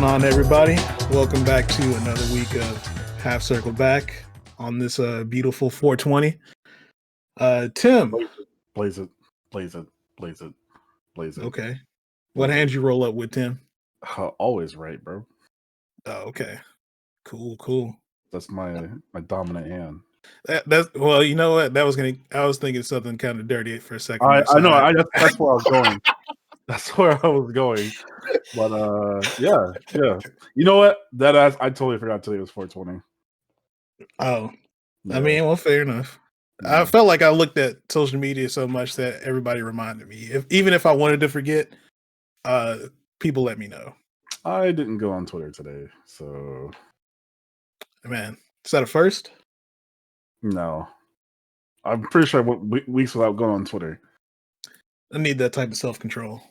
on, everybody? Welcome back to another week of Half Circle Back on this beautiful 420. Tim. Blaze it, blaze it, blaze it, blaze it. Okay. What hand you roll up with, Tim? Always right, bro. Oh, okay. Cool. That's my dominant hand. That's well, you know what? I was thinking something kind of dirty for a second. I know. That's where I was going. That's where I was going. But yeah. You know what? I totally forgot today was 420. Oh, Yeah. I mean, well, fair enough. Yeah. I felt like I looked at social media so much that everybody reminded me. Even if I wanted to forget, people let me know. I didn't go on Twitter today, so Man, is that a first? no. I'm pretty sure I went weeks without going on Twitter. I need that type of self-control.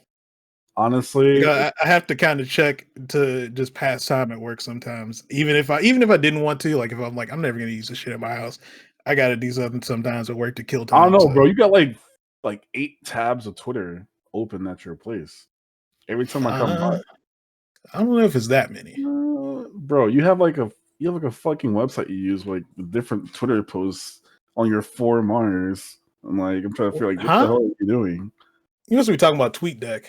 Honestly, I have to kind of check to just pass time at work sometimes. Even if I didn't want to, like if I'm like, I'm never gonna use this shit at my house, I gotta do something sometimes at work to kill time. I don't know, bro. You got like 8 tabs of Twitter open at your place. Every time I come by. I don't know if it's that many. Bro, you have like a fucking website you use with different Twitter posts on your 4 monitors. I'm trying to feel like what the hell are you doing? You must be talking about TweetDeck.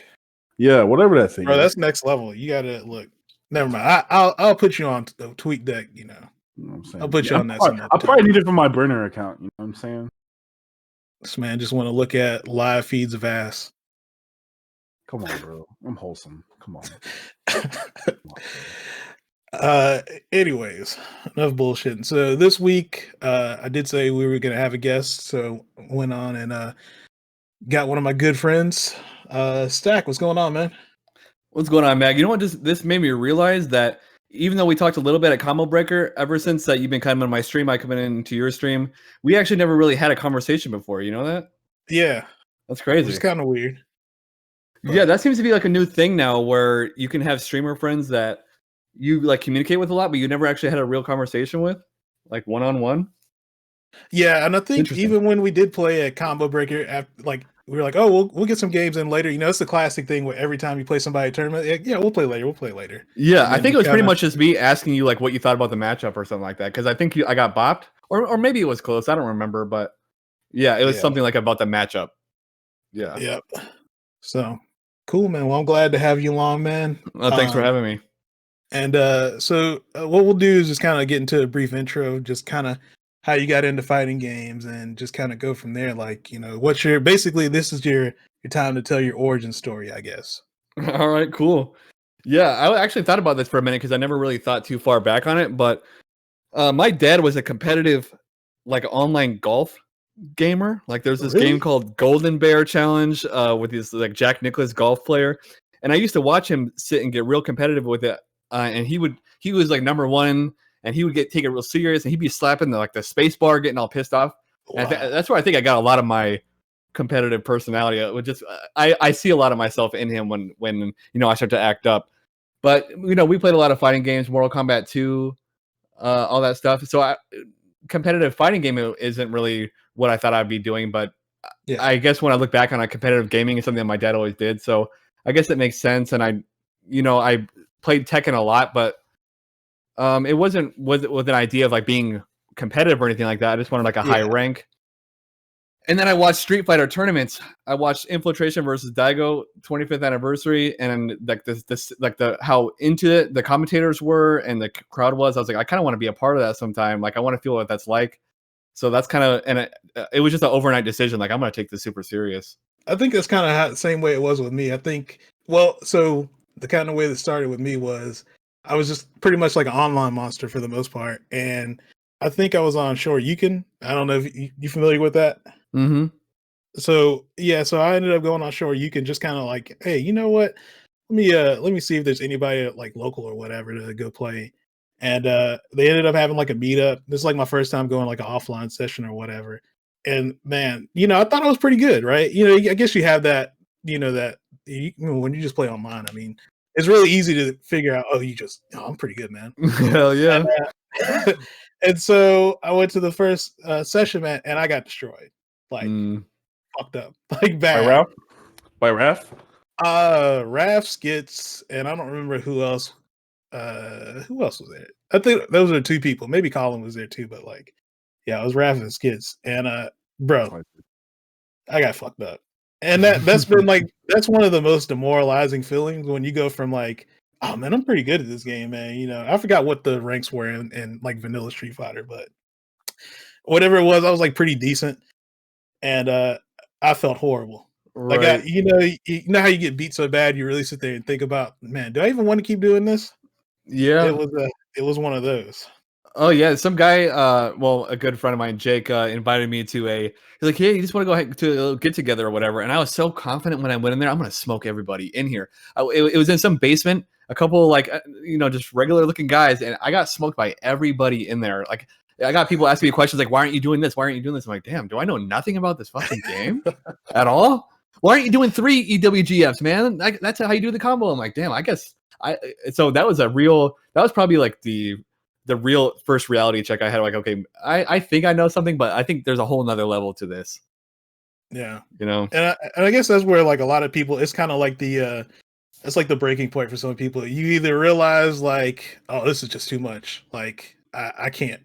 Yeah, whatever that thing. Bro, that's next level. You gotta look. Never mind. I'll put you on TweetDeck. You know what I'm saying? I'll put you on that. I'll probably need it for my burner account. You know what I'm saying? This man just want to look at live feeds of ass. Come on, bro. I'm wholesome. Come on. Anyways, enough bullshitting. So this week, I did say we were gonna have a guest, so went on and got one of my good friends. Stack, what's going on, man? What's going on, Mag? You know what? This made me realize that even though we talked a little bit at Combo Breaker, ever since that you've been coming on my stream, I come into your stream, we actually never really had a conversation before. You know that? Yeah, that's crazy. It's kind of weird. Yeah, that seems to be like a new thing now, where you can have streamer friends that you like communicate with a lot, but you never actually had a real conversation with, like one-on-one. Yeah, and I think even when we did play a Combo Breaker, we were like, oh, we'll get some games in later. You know, it's the classic thing where every time you play somebody a tournament, yeah, we'll play later. Yeah, I think it was pretty much just me asking you like what you thought about the matchup or something like that, because I think I got bopped, or maybe it was close. I don't remember, but yeah, it was something like about the matchup. Yeah. Yep. So cool, man. Well, I'm glad to have you along, man. Thanks for having me. And so what we'll do is just kind of get into a brief intro, just kind of how you got into fighting games, and just kind of go from there. Like, you know, this is your time to tell your origin story, I guess. All right, cool. Yeah, I actually thought about this for a minute because I never really thought too far back on it. But my dad was a competitive, like, online golf gamer. Like, there's this game called Golden Bear Challenge with this like Jack Nicklaus golf player, and I used to watch him sit and get real competitive with it. And he was like number one, and he would take it real serious, and he'd be slapping the space bar, getting all pissed off. Wow. That's where I think I got a lot of my competitive personality. It would just I see a lot of myself in him when I start to act up. But we played a lot of fighting games, Mortal Kombat 2, all that stuff. So competitive fighting game isn't really what I thought I'd be doing. But yeah. I guess when I look back on competitive gaming, it's something that my dad always did. So I guess it makes sense. And I played Tekken a lot, but it wasn't with an idea of like being competitive or anything like that. I just wanted like a high rank. And then I watched Street Fighter tournaments. I watched Infiltration versus Daigo 25th anniversary, and like this like how into it the commentators were and the crowd was. I was like, I kind of want to be a part of that sometime. Like, I want to feel what that's like. So that's kind of, and it was just an overnight decision. Like, I'm going to take this super serious. I think that's kind of the same way it was with me. I think, well, so the kind of way that started with me was I was just pretty much like an online monster for the most part. And I think I was on Shoryuken. I don't know if you familiar with that. Mm-hmm. So I ended up going on Shoryuken, just kind of like, hey, you know what? Let me see if there's anybody like local or whatever to go play. And they ended up having like a meetup. This is like my first time going like an offline session or whatever. And man, I thought I was pretty good, right? I guess you have that, when you just play online, I mean, it's really easy to figure out, I'm pretty good, man. Hell yeah. And so I went to the first session, man, and I got destroyed. Like, fucked up. Like, bad. By Raph? Raph, Skits, and I don't remember who else who else was there? I think those are 2 people. Maybe Colin was there too, but like, yeah, it was Raph and his kids. And bro, I got fucked up. And that's been like that's one of the most demoralizing feelings when you go from like, oh man, I'm pretty good at this game, man. You know, I forgot what the ranks were in like vanilla Street Fighter, but whatever it was, I was like pretty decent. And I felt horrible. Like Right. you know how you get beat so bad you really sit there and think about, man, do I even want to keep doing this? Yeah. It was one of those. Oh yeah, some guy, well, a good friend of mine, Jake, invited me to he's like, hey, you just want to go to a get together or whatever. And I was so confident when I went in there, I'm gonna smoke everybody in here. It was in some basement, a couple like just regular looking guys, and I got smoked by everybody in there. Like I got people asking me questions like, why aren't you doing this? Why aren't you doing this? I'm like, damn, do I know nothing about this fucking game at all? Why aren't you doing 3 EWGFs, man? That's how you do the combo. I'm like, damn, I guess so that was probably like the real first reality check I had. Like, okay, I think I know something, but I think there's a whole nother level to this. Yeah. And I guess that's where like a lot of people, it's kind of like it's like the breaking point for some people. You either realize like, oh, this is just too much. Like I can't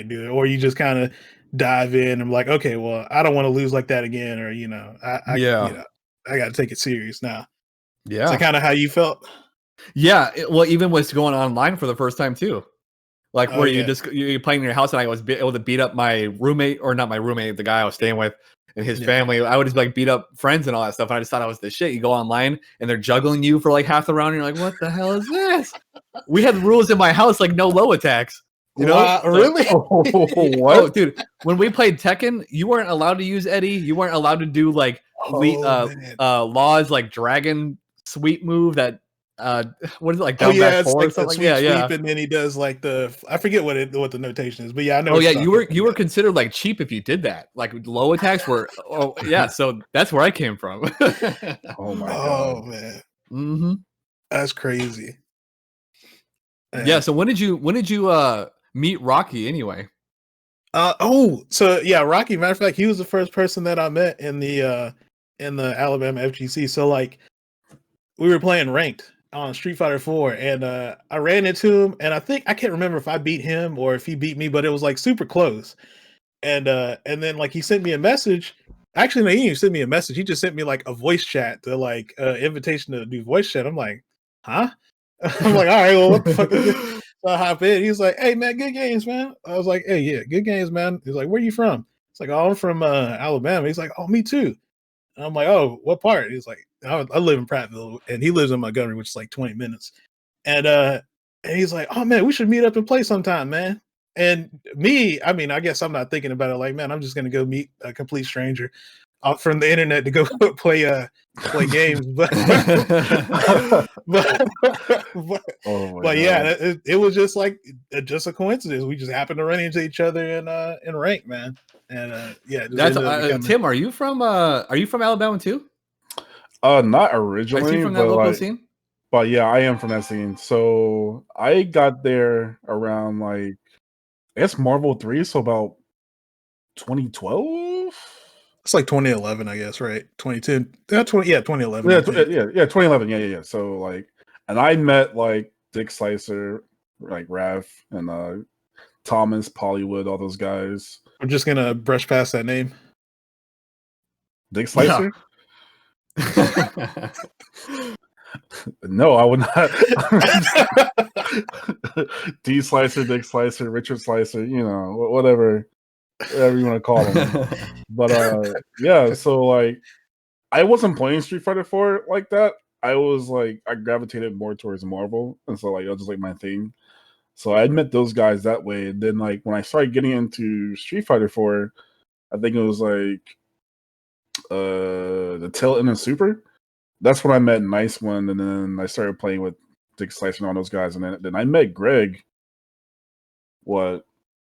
do it. Or you just kind of dive in and like, okay, well, I don't want to lose like that again. Or, I got to take it serious now. Yeah. Is that kind of how you felt? Yeah. Well, even was going online for the first time too. Like where you're playing in your house, and I was able to beat up my roommate, or not my roommate, the guy I was staying with and his family. I would just like beat up friends and all that stuff. And I just thought I was the shit. You go online and they're juggling you for like half the round. And you're like, what the hell is this? We had rules in my house, like no low attacks. You know? Wow, really? What? Oh, dude, when we played Tekken, you weren't allowed to use Eddie. You weren't allowed to do like Law's like dragon sweep move that what is it, like down back it's four like or something? the sweep, and then he does like I forget what the notation is, but yeah, I know. Oh yeah, you were considered like cheap if you did that. Like low attacks were. Oh yeah, so that's where I came from. Oh my god. Oh man, mm-hmm. That's crazy. Man. Yeah. So when did you meet Rocky anyway? So yeah, Rocky. Matter of fact, he was the first person that I met in the Alabama FGC. So like, we were playing ranked on Street Fighter 4, and I ran into him, and I can't remember if I beat him or if he beat me, but it was like super close. And then like he sent me a message. Actually, no, he didn't even send me a message. He just sent me like a voice chat to like invitation to do voice chat. I'm like, huh? I'm like, all right, well, what the fuck is this? So I hop in. He's like, hey man, good games, man. I was like, hey, yeah, good games, man. He's like, where you from? It's like, oh, I'm from Alabama. He's like, oh, me too. And I'm like, oh, what part? He's like, I live in Prattville, and he lives in Montgomery, which is like 20 minutes. And he's like, oh man, we should meet up and play sometime, man. And me, I mean, I guess I'm not thinking about it like, man, I'm just gonna go meet a complete stranger from the internet to go play games. But yeah, it was just like just a coincidence. We just happened to run into each other in rank, man. And yeah, that's Tim. Are you from Alabama too? Not originally. Are you from that local scene? But yeah, I am from that scene. So I got there around like, I guess Marvel 3, so about 2012. It's like 2011, I guess, right? 2010. 2011. Yeah, 2011. Yeah. So like, and I met like Dick Slicer, like Raph, and Thomas, Pollywood, all those guys. I'm just gonna brush past that name. Dick Slicer? Yeah. No, I would not. D Slicer, Dick Slicer, Richard Slicer, whatever you want to call them. But yeah, so like, I wasn't playing Street Fighter 4 like that. I was like, I gravitated more towards Marvel, and so like it was just like my thing. So I met those guys that way. And then like when I started getting into Street Fighter 4, I think it was like the tail end of Super. That's when I met Nice One, and then I started playing with Dick Slicer and all those guys, and then I met Greg. What,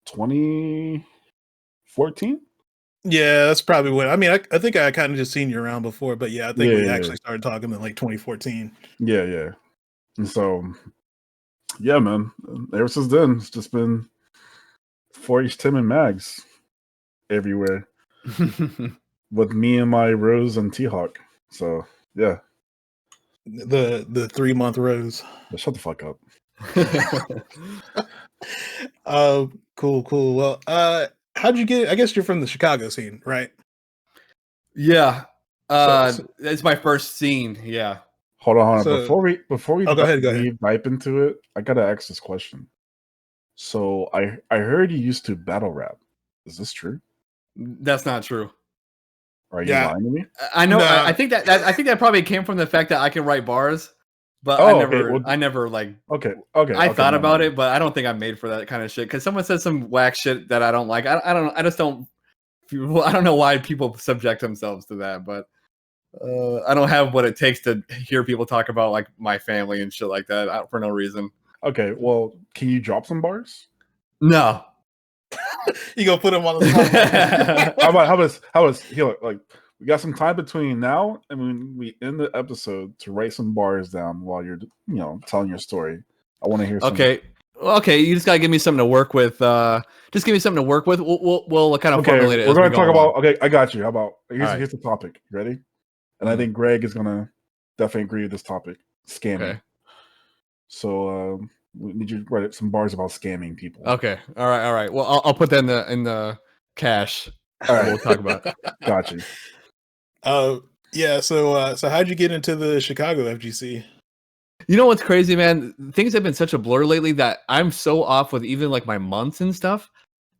2014? Yeah, that's probably when. I mean, I think I kind of just seen you around before, but yeah, I think we actually started talking in like 2014. Yeah. And so, yeah, man. Ever since then, it's just been 4H Tim and Mags everywhere with me and my Rose and T-Hawk. So, yeah. The 3-month Rose. Shut the fuck up. Cool. Well, how'd you get? I guess you're from the Chicago scene, right? Yeah. So It's my first scene. Yeah. Hold on. So- Before we Oh, go ahead. deep dive into it, I gotta ask this question. So I heard you used to battle rap. Is this true? That's not true. Are you lying to me? I know. No. I think that probably came from the fact that I can write bars, but Okay, I never like. Okay. I thought no, about no. it, but I don't think I'm made for that kind of shit. Because someone said some whack shit that I don't like. I don't. I just don't. I don't know why people subject themselves to that, but I don't have what it takes to hear people talk about like my family and shit like that for no reason. Okay, well, can you drop some bars? No. You gonna put him on the spot? how about here? Like, we got some time between now and when we end the episode to write some bars down while you're telling your story. I want to hear. Okay. You just gotta give me something to work with. Just give me something to work with. We'll kind of formulate it. We're going to talk along. about. Okay, I got you. How about here's Right. the topic. You ready? And I think Greg is gonna definitely agree with this topic: scamming. Okay. So we need you to write some bars about scamming people. Okay. All right. Well, I'll put that in the cache. All right. We'll talk about. Got you. Yeah. So how'd you get into the Chicago FGC? You know what's crazy, man? Things have been such a blur lately that I'm so off with even like my months and stuff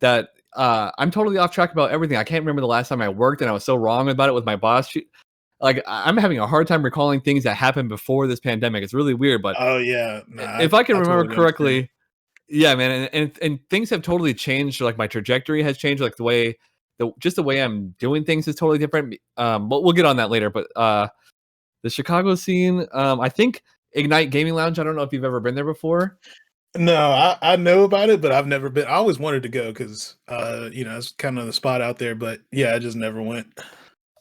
that I'm totally off track about everything. I can't remember the last time I worked, and I was so wrong about it with my boss. Like, I'm having a hard time recalling things that happened before this pandemic. It's really weird, but oh yeah, if I can remember correctly, yeah, man, and things have totally changed. Like my trajectory has changed. Like the way I'm doing things is totally different. But we'll get on that later. But the Chicago scene, I think Ignite Gaming Lounge. I don't know if you've ever been there before. No, I know about it, but I've never been. I always wanted to go because it's kind of the spot out there. But yeah, I just never went.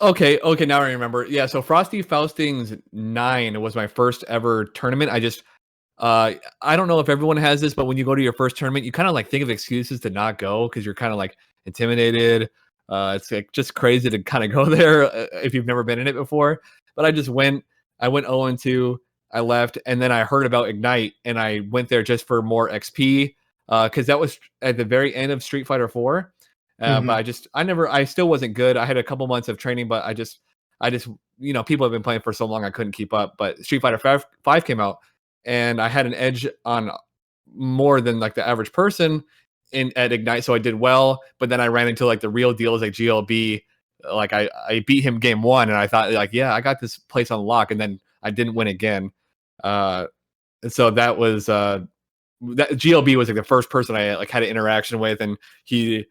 Okay, now I remember. Yeah, so Frosty Faustings 9 was my first ever tournament. I don't know if everyone has this, but when you go to your first tournament, you kind of like think of excuses to not go because you're kind of like intimidated. It's like just crazy to kind of go there if you've never been in it before. But I just went. I went 0-2. I left, and then I heard about Ignite, and I went there just for more XP because that was at the very end of Street Fighter 4. But I still wasn't good. I had a couple months of training, but I just, people have been playing for so long, I couldn't keep up. But Street Fighter 5 came out, and I had an edge on more than like the average person at Ignite. So I did well, but then I ran into like the real deals like GLB. Like I beat him game 1, and I thought like, yeah, I got this place on lock, and then I didn't win again. So that was, that GLB was like the first person I like had an interaction with, and he,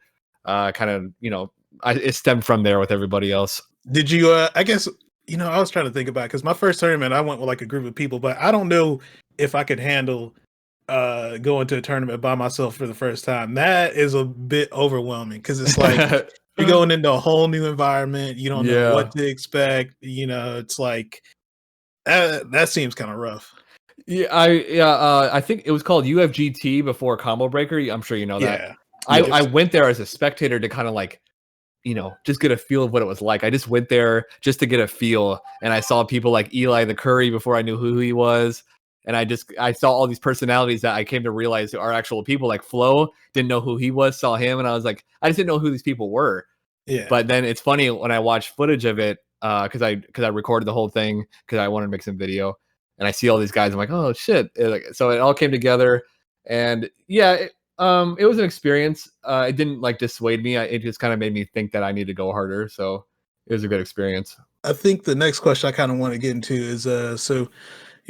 kind of, it stemmed from there with everybody else. Did you, I guess, I was trying to think about it because my first tournament, I went with like a group of people, but I don't know if I could handle going to a tournament by myself for the first time. That is a bit overwhelming because it's like you're going into a whole new environment. You don't know what to expect. It's like that seems kind of rough. Yeah, I think it was called UFGT before Combo Breaker. I'm sure you know that. Yeah. I went there as a spectator to kind of like, just get a feel of what it was like. I just went there just to get a feel, and I saw people like Eli the Curry before I knew who he was, and I saw all these personalities that I came to realize are actual people. Like Flo, didn't know who he was, saw him, and I was like, I just didn't know who these people were. Yeah. But then it's funny when I watch footage of it, because I recorded the whole thing because I wanted to make some video, and I see all these guys. I'm like, oh shit! So it all came together, and yeah. It was an experience. It didn't like dissuade me. It just kind of made me think that I need to go harder. So it was a good experience. I think the next question I kind of want to get into is so,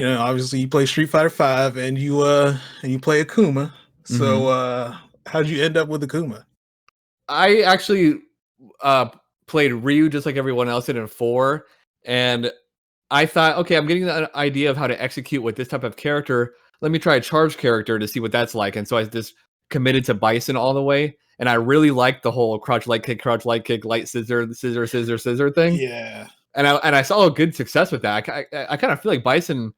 obviously you play Street Fighter 5 and you play Akuma. So how'd you end up with Akuma? I actually played Ryu just like everyone else did in 4, and I thought, okay, I'm getting an idea of how to execute with this type of character. Let me try a charge character to see what that's like. And so I just committed to Bison all the way, and I really liked the whole crouch light kick, light scissor thing. Yeah, and I saw a good success with that. I kind of feel like Bison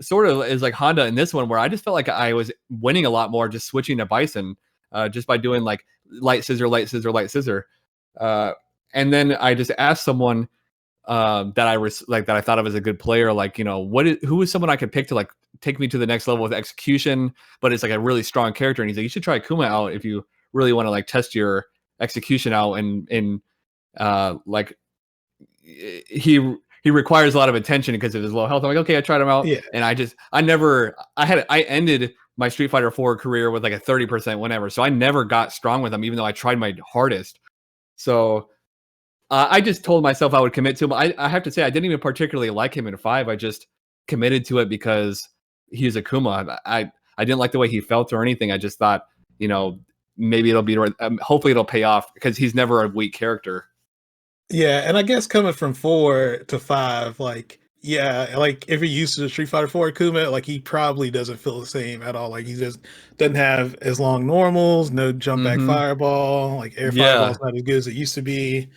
sort of is like Honda in this one, where I just felt like I was winning a lot more just switching to Bison, just by doing like light scissor. And then I just asked someone, that I thought of as a good player. Like, you know, who is someone I could pick to like take me to the next level with execution, but it's like a really strong character. And he's like, you should try Kuma out if you really want to like test your execution out. And like he requires a lot of attention because of his low health. I'm like, okay, I tried him out, Yeah. and I ended my Street Fighter 4 career with like a 30% whenever, so I never got strong with him, even though I tried my hardest. So I just told myself I would commit to him. I have to say I didn't even particularly like him in 5. I just committed to it because he's a Kuma. I didn't like the way he felt or anything. I just thought, you know, maybe it'll be hopefully it'll pay off because he's never a weak character. Yeah, and I guess coming from 4 to 5, like, yeah, like if you're used to the Street Fighter 4 Kuma, like he probably doesn't feel the same at all. Like he just doesn't have as long normals, no jump back fireball, like air fireball's not as good as it used to be.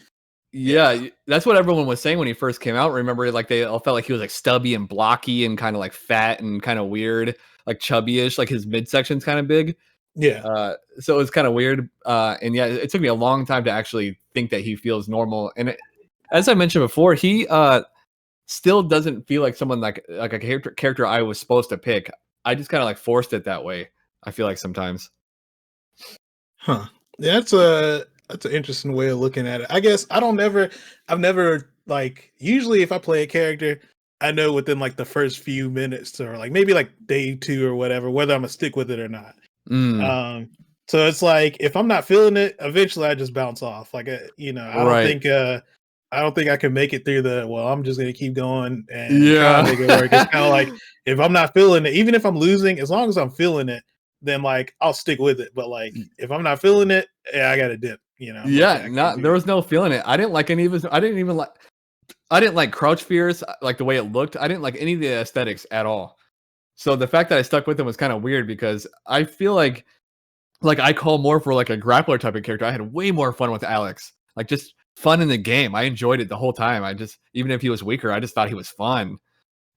Yeah, that's what everyone was saying when he first came out. Remember, like they all felt like he was like stubby and blocky and kind of like fat and kind of weird, like chubby-ish, like his midsection's kind of big. Yeah. So it's kind of weird. And yeah, it took me a long time to actually think that he feels normal. And as I mentioned before, he still doesn't feel like someone like a character I was supposed to pick. I just kind of like forced it that way. I feel like sometimes. Huh. Yeah, that's an interesting way of looking at it. I guess I've never like, usually if I play a character, I know within like the first few minutes or like maybe like day 2 or whatever, whether I'm gonna stick with it or not. So it's like if I'm not feeling it, eventually I just bounce off. Like you know, I don't think I can make it through I'm just gonna keep going and try to make it work. It's kind of like if I'm not feeling it, even if I'm losing, as long as I'm feeling it, then like I'll stick with it. But like if I'm not feeling it, yeah, I gotta dip. You know. There was no feeling it. I didn't like any of his. I didn't like Crouch Fears, like the way it looked. I didn't like any of the aesthetics at all. So the fact that I stuck with him was kind of weird because I feel like I call more for like a grappler type of character. I had way more fun with Alex. Like just fun in the game. I enjoyed it the whole time. Even if he was weaker, I just thought he was fun.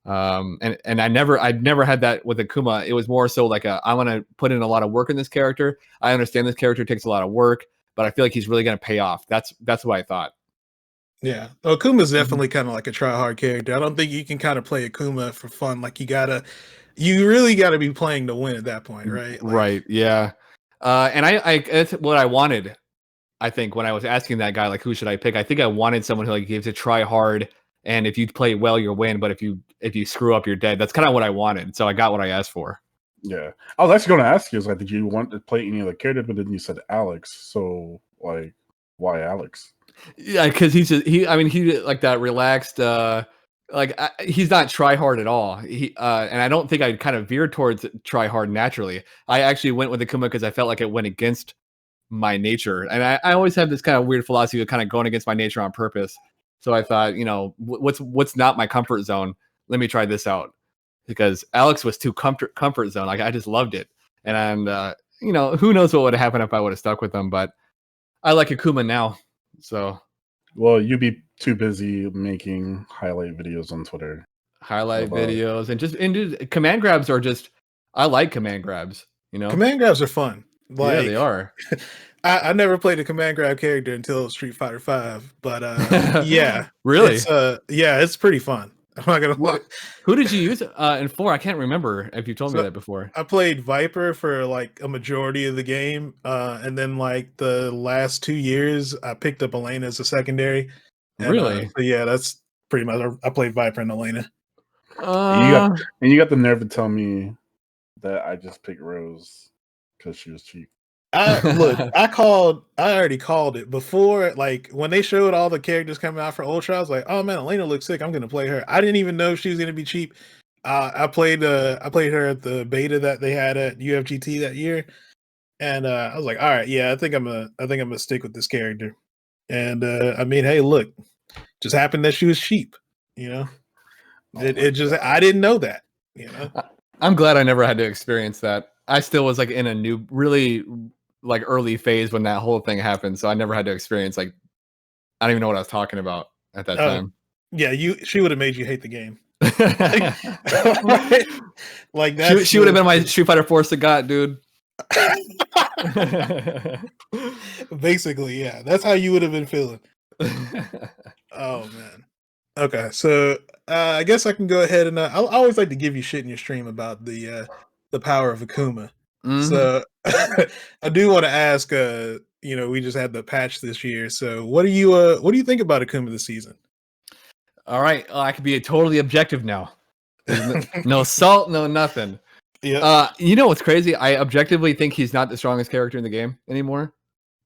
And I'd never had that with Akuma. It was more so like I want to put in a lot of work in this character. I understand this character takes a lot of work, but I feel like he's really going to pay off. That's what I thought. Yeah, Akuma's definitely kind of like a try hard character. I don't think you can kind of play Akuma for fun. Like you really gotta be playing to win at that point, right? Like, right. Yeah. And I that's what I wanted. I think when I was asking that guy, like, who should I pick? I think I wanted someone who like gives a try hard, and if you play well, you win. But if you screw up, you're dead. That's kind of what I wanted. So I got what I asked for. Yeah, I was actually going to ask you, is like, did you want to play any other character? But then you said Alex. So like, why Alex? Yeah, because he's like that relaxed. He's not try hard at all. And I don't think I kind of veered towards try hard naturally. I actually went with Akuma because I felt like it went against my nature, and I always have this kind of weird philosophy of kind of going against my nature on purpose. So I thought, you know, what's not my comfort zone? Let me try this out, because Alex was too comfort zone. Like I just loved it, and you know, who knows what would have happened if I would have stuck with them. But I like Akuma now. So, well, you'd be too busy making highlight videos on Twitter. Videos and command grabs are just. I like command grabs. You know, command grabs are fun. Like, yeah, they are. I never played a command grab character until Street Fighter 5, but yeah, really, it's pretty fun. I'm not gonna lie. Who did you use in 4? I can't remember if you told me that before. I played Viper for like a majority of the game, and then like the last 2 years, I picked up Elena as a secondary. And, really? So yeah, that's pretty much. I played Viper and Elena. And you got the nerve to tell me that I just picked Rose because she was cheap. I already called it before. Like when they showed all the characters coming out for Ultra, I was like, "Oh man, Elena looks sick. I'm gonna play her." I didn't even know she was gonna be cheap. I played her at the beta that they had at UFGT that year, and I was like, "All right, yeah, I think I'm gonna stick with this character." And I mean, hey, look, just happened that she was cheap. You know, I didn't know that. You know, I'm glad I never had to experience that. I still was like in a new, really like early phase when that whole thing happened. So I never had to experience like, I don't even know what I was talking about at that time. Yeah, she would have made you hate the game. Like that. She would have been my Street Fighter 4 Sagat, dude. Basically, yeah. That's how you would have been feeling. Oh man. Okay, so I guess I can go ahead and I always like to give you shit in your stream about the power of Akuma. Mhm. So I do want to ask. We just had the patch this year. So what do you think about Akuma this season? All right, I can be totally objective now. There's no salt, no nothing. Yeah, You know what's crazy? I objectively think he's not the strongest character in the game anymore.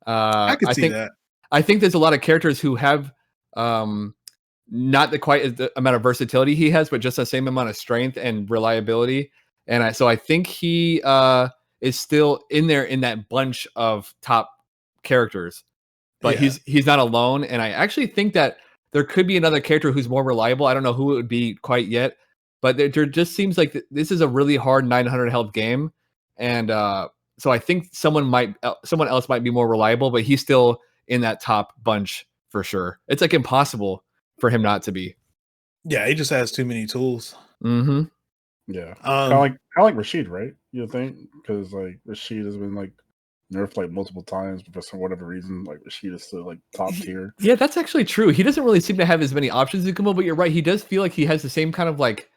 I could I see think that. I think there's a lot of characters who have not the quite the amount of versatility he has, but just the same amount of strength and reliability. And so I think he is still in there in that bunch of top characters, but Yeah, he's not alone. And I actually think that there could be another character who's more reliable. I don't know who it would be quite yet, but there just seems like this is a really hard 900 health game, and so I think someone else might be more reliable, but he's still in that top bunch for sure. It's like impossible for him not to be. yeah. He just has too many tools. Mm-hmm. Yeah, Um, kind of like Rashid, right? You think because like Rashid has been like nerfed like multiple times, but for whatever reason, like Rashid is still like top tier. Yeah, that's actually true. He doesn't really seem to have as many options as Kumo, but you're right. He does feel like he has the same kind of like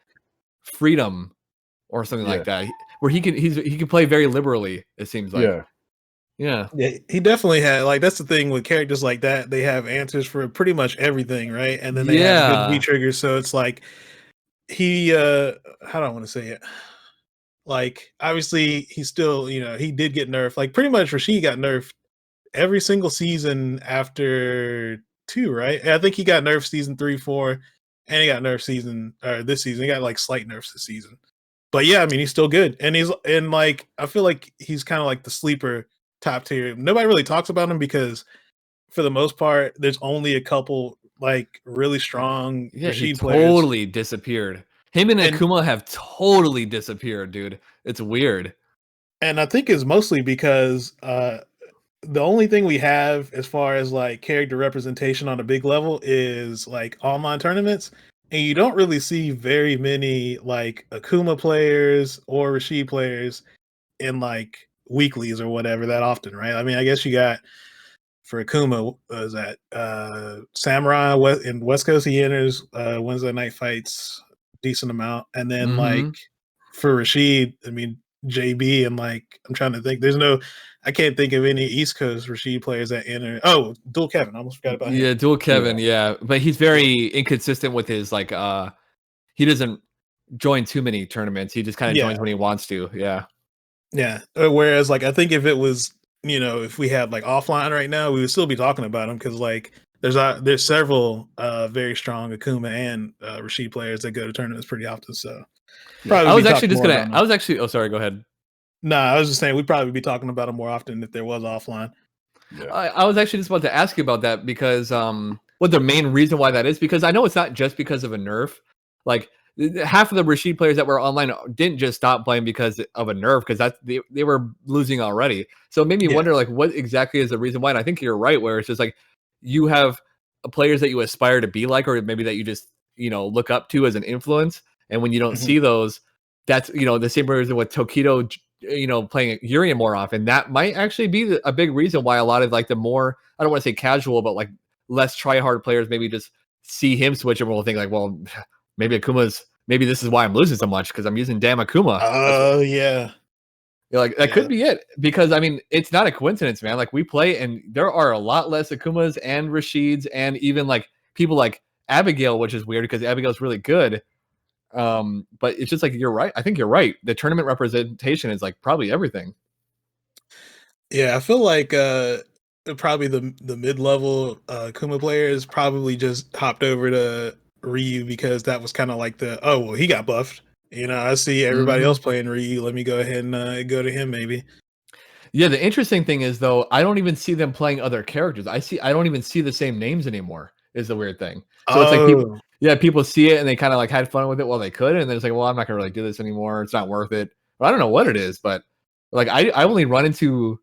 freedom or something like Yeah, that, where he can play very liberally. It seems like, yeah, yeah, yeah, he definitely had like that's the thing with characters like that. They have answers for pretty much everything, right? And then they have good V yeah, triggers. So it's like he how do I want to say it? Like obviously he still, he did get nerfed. Like pretty much Rashid got nerfed every single season after two, right? I think he got nerfed season 3, 4, and he got nerfed season or this season. He got like slight nerfs this season. But yeah, I mean he's still good. And like I feel like he's kind of like the sleeper top tier. Nobody really talks about him because for the most part, there's only a couple like really strong yeah. He Rashid players. totally disappeared. Him and And Akuma have totally disappeared, dude. It's weird. and I think it's mostly because the only thing we have as far as like character representation on a big level is like online tournaments, and you don't really see very many like Akuma players or Rashid players in like weeklies or whatever that often, right? I mean, I guess you got for Akuma was that Samurai in West Coast he enters Wednesday night fights decent amount, and then Mm-hmm. like for Rashid, I mean JB and like I'm trying to think. I can't think of any East Coast Rashid players that enter. Oh, Dual Kevin, I almost forgot about him. Yeah, Dual yeah, Kevin. Yeah, but he's very inconsistent with his like. He doesn't join too many tournaments. He just kind of Yeah, joins when he wants to. Yeah. yeah. Whereas like I think if it was if we had like offline right now, we would still be talking about him because like there's several very strong Akuma and Rashid players that go to tournaments pretty often. So yeah, probably I be was actually talking just more gonna. about I them. was actually. Oh, sorry. Go ahead. Nah, I was just saying we'd probably be talking about them more often if there was offline. yeah, I was actually just about to ask you about that because what the main reason why that is, because I know it's not just because of a nerf. Like half of the Rashid players that were online didn't just stop playing because of a nerf, because they were losing already. So it made me Yeah. wonder like what exactly is the reason why. And I think you're right, where it's just like you have players that you aspire to be like, or maybe that you just look up to as an influence, and when you don't Mhm. see those, that's the same reason with Tokido playing Urian more often. That might actually be a big reason why a lot of like the more, I don't want to say casual, but like less try hard players maybe just see him switch and will think like, well, maybe this is why I'm losing so much because I'm using damn Akuma. That's what Oh yeah. you're like. That Yeah. could be it, because I mean it's not a coincidence, man. Like we play and there are a lot less Akumas and Rashids and even like people like Abigail, which is weird because Abigail's really good. But it's just like you're right. I think you're right. The tournament representation is like probably everything. Yeah, I feel like probably the mid-level Kuma players probably just hopped over to Ryu because that was kind of like oh well he got buffed. I see everybody Mm-hmm. else playing Ryu. Let me go ahead and go to him maybe. Yeah, the interesting thing is though, I don't even see them playing other characters. I don't even see the same names anymore. Is the weird thing. So it's like Oh people see it and they kind of like had fun with it while they could, and then it's like, well, I'm not gonna really do this anymore. It's not worth it. But I don't know what it is, but like I only run into,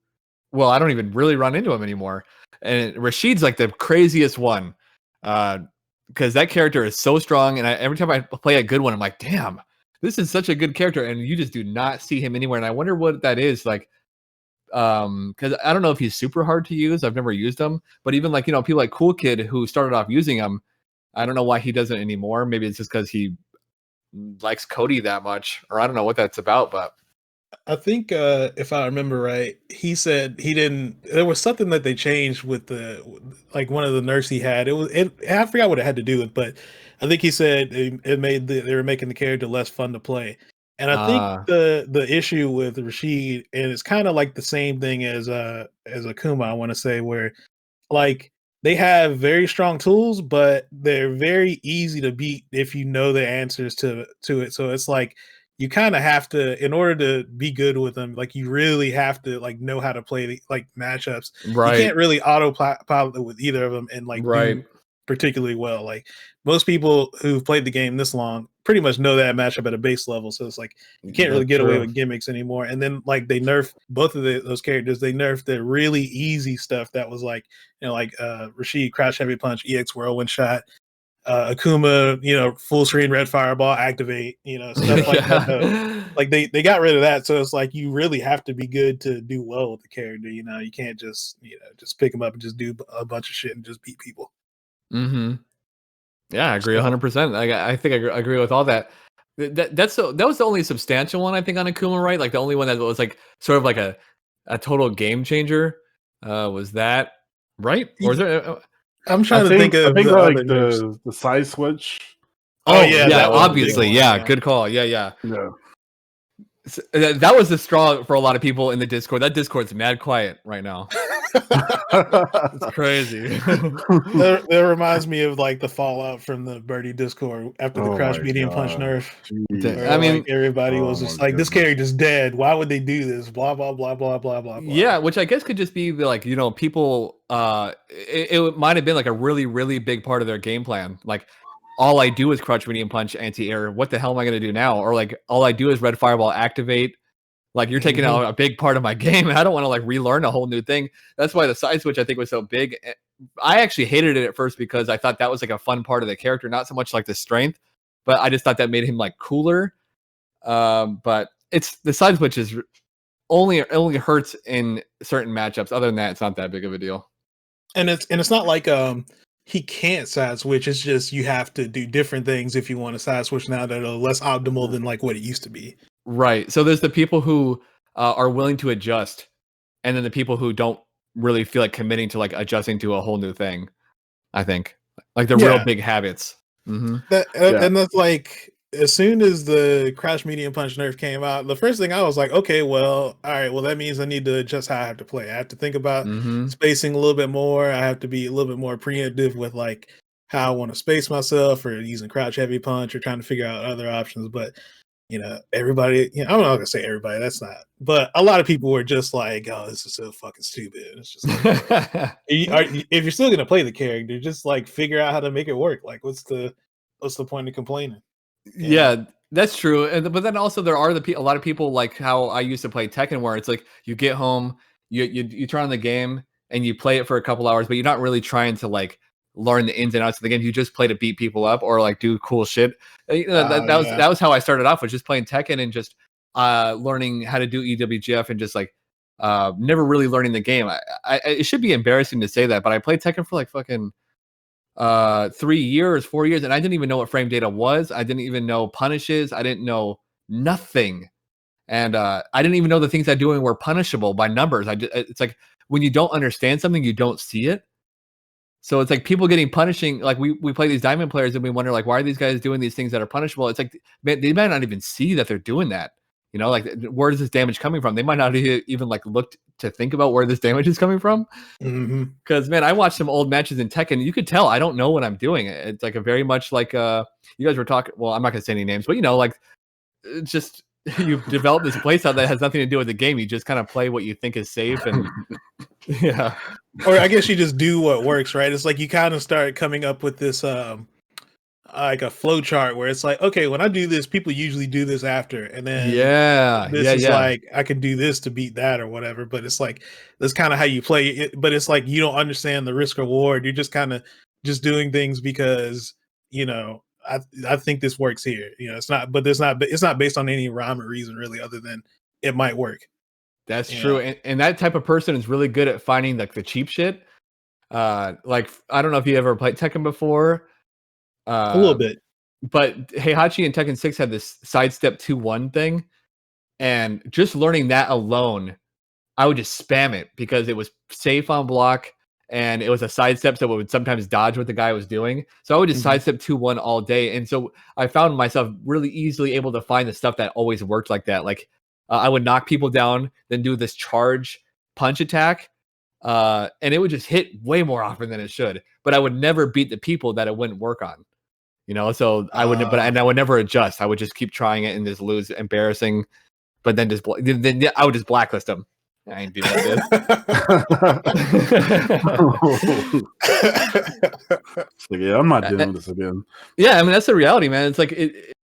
well, I don't even really run into him anymore. And Rashid's like the craziest one, because that character is so strong, and every time I play a good one, I'm like, damn, this is such a good character, and you just do not see him anywhere. And I wonder what that is like. Because I don't know if he's super hard to use. I've never used him, but even like people like Cool Kid who started off using him, I don't know why he doesn't anymore. Maybe it's just because he likes Cody that much, or I don't know what that's about. But I think if I remember right, he said he didn't. There was something that they changed with like one of the nerfs he had. I forgot what it had to do with, but I think he said it made they were making the character less fun to play. And I think the issue with Rashid, and it's kind of like the same thing as Akuma, I want to say, where like they have very strong tools, but they're very easy to beat if you know the answers to it. So it's like you kind of have to, in order to be good with them, like you really have to like know how to play like matchups. You can't really autopilot with either of them and like do particularly well. Like most people who've played the game this long pretty much know that matchup at a base level. So it's like you can't really get away with gimmicks anymore. And then like they nerf both of those characters. They nerfed the really easy stuff that was like, you know, like Rashid crouch heavy punch, EX whirlwind shot, Akuma, you know, full screen red fireball, activate, you know, stuff like that. Like they got rid of that, so it's like you really have to be good to do well with the character. You know, you can't just just pick them up and just do a bunch of shit and just beat people. Mm-hmm. Yeah, I agree 100%. I think I agree with all that. That was the only substantial one I think on Akuma, right? Like the only one that was like sort of like a total game changer was that, right? Or is there? I'm trying to think of I think the like other the side switch. Oh yeah, that was obviously, yeah, good call. Yeah. That was the straw for a lot of people in the Discord. That Discord's mad quiet right now. It's crazy. That reminds me of like the fallout from the Birdie Discord after the crouch medium punch nerf. I mean, like everybody was just like, "This character's dead. Why would they do this?" Blah blah blah blah blah blah. Yeah, which I guess could just be like, you know, people. It might have been like a really really big part of their game plan. Like, all I do is crouch medium punch anti-air. What the hell am I going to do now? Or like, all I do is red fireball activate. Like you're taking out a big part of my game, and I don't want to like relearn a whole new thing. That's why the side switch I think was so big. I actually hated it at first because I thought that was like a fun part of the character, not so much like the strength, but I just thought that made him like cooler. But it's the side switch is only hurts in certain matchups. Other than that, it's not that big of a deal. And it's not like he can't side switch. It's just you have to do different things if you want to side switch now that are less optimal than like what it used to be. Right. So there's the people who are willing to adjust, and then the people who don't really feel like committing to like adjusting to a whole new thing. I think like the real big habits. Mm-hmm. And that's like as soon as the crouch medium punch nerf came out, the first thing I was like, okay, well, all right, well that means I need to adjust how I have to play. I have to think about spacing a little bit more. I have to be a little bit more preemptive with like how I want to space myself, or using crouch heavy punch, or trying to figure out other options. But you know, everybody, you know, I'm not gonna say everybody, that's not, but a lot of people were just like, oh, this is so fucking stupid. It's just like, if you're still gonna play the character, just like figure out how to make it work. Like, what's the point of complaining? Yeah, that's true. And but then also there are a lot of people like how I used to play Tekken, where it's like you get home, you turn on the game and you play it for a couple hours, but you're not really trying to like learn the ins and outs of the game. You just play to beat people up or like do cool shit. You know, that was how I started off, was just playing Tekken and just learning how to do EWGF and just like never really learning the game. It should be embarrassing to say that, but I played Tekken for like fucking 4 years, and I didn't even know what frame data was. I didn't even know punishes. I didn't know nothing. And I didn't even know the things I doing were punishable by numbers. It's like when you don't understand something, you don't see it. So it's like people getting punishing, like we play these diamond players and we wonder like, why are these guys doing these things that are punishable? It's like, man, they might not even see that they're doing that. You know, like where is this damage coming from? They might not even like looked to think about where this damage is coming from. Because man, I watched some old matches in Tekken. You could tell I don't know what I'm doing. It's like a very much like you guys were talking. Well, I'm not gonna say any names, but you know, like it's just you've developed this playstyle that has nothing to do with the game. You just kind of play what you think is safe, and yeah. Or I guess you just do what works, right? It's like you kind of start coming up with this like a flow chart where it's like, okay, when I do this, people usually do this after, and then this is like I can do this to beat that or whatever. But it's like that's kind of how you play it. But it's like you don't understand the risk reward. You're just kind of just doing things because you know I think this works here. You know, it's not, but it's not based on any rhyme or reason really, other than it might work. That's true. And that type of person is really good at finding like the cheap shit. Like I don't know if you ever played Tekken before. A little bit. But Heihachi and Tekken 6 had this sidestep 2-1 thing, and just learning that alone, I would just spam it because it was safe on block and it was a sidestep, so it would sometimes dodge what the guy was doing. So I would just sidestep 2-1 all day, and so I found myself really easily able to find the stuff that always worked like that. Like I would knock people down, then do this charge punch attack, and it would just hit way more often than it should. But I would never beat the people that it wouldn't work on. So I would, and I would never adjust. I would just keep trying it and just lose, embarrassing. But then then I would just blacklist them. I ain't doing this. So yeah, I'm not doing this again. Yeah, I mean that's the reality, man. It's like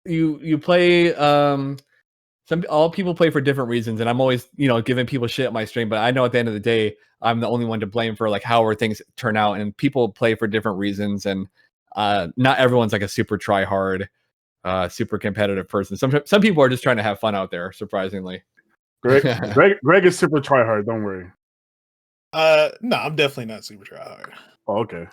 you play. All people play for different reasons, and I'm always giving people shit at my stream. But I know at the end of the day, I'm the only one to blame for like however things turn out, and people play for different reasons, and not everyone's like a super try hard, super competitive person. Some people are just trying to have fun out there, surprisingly. Greg is super try hard, don't worry. No, I'm definitely not super try hard. Oh, okay.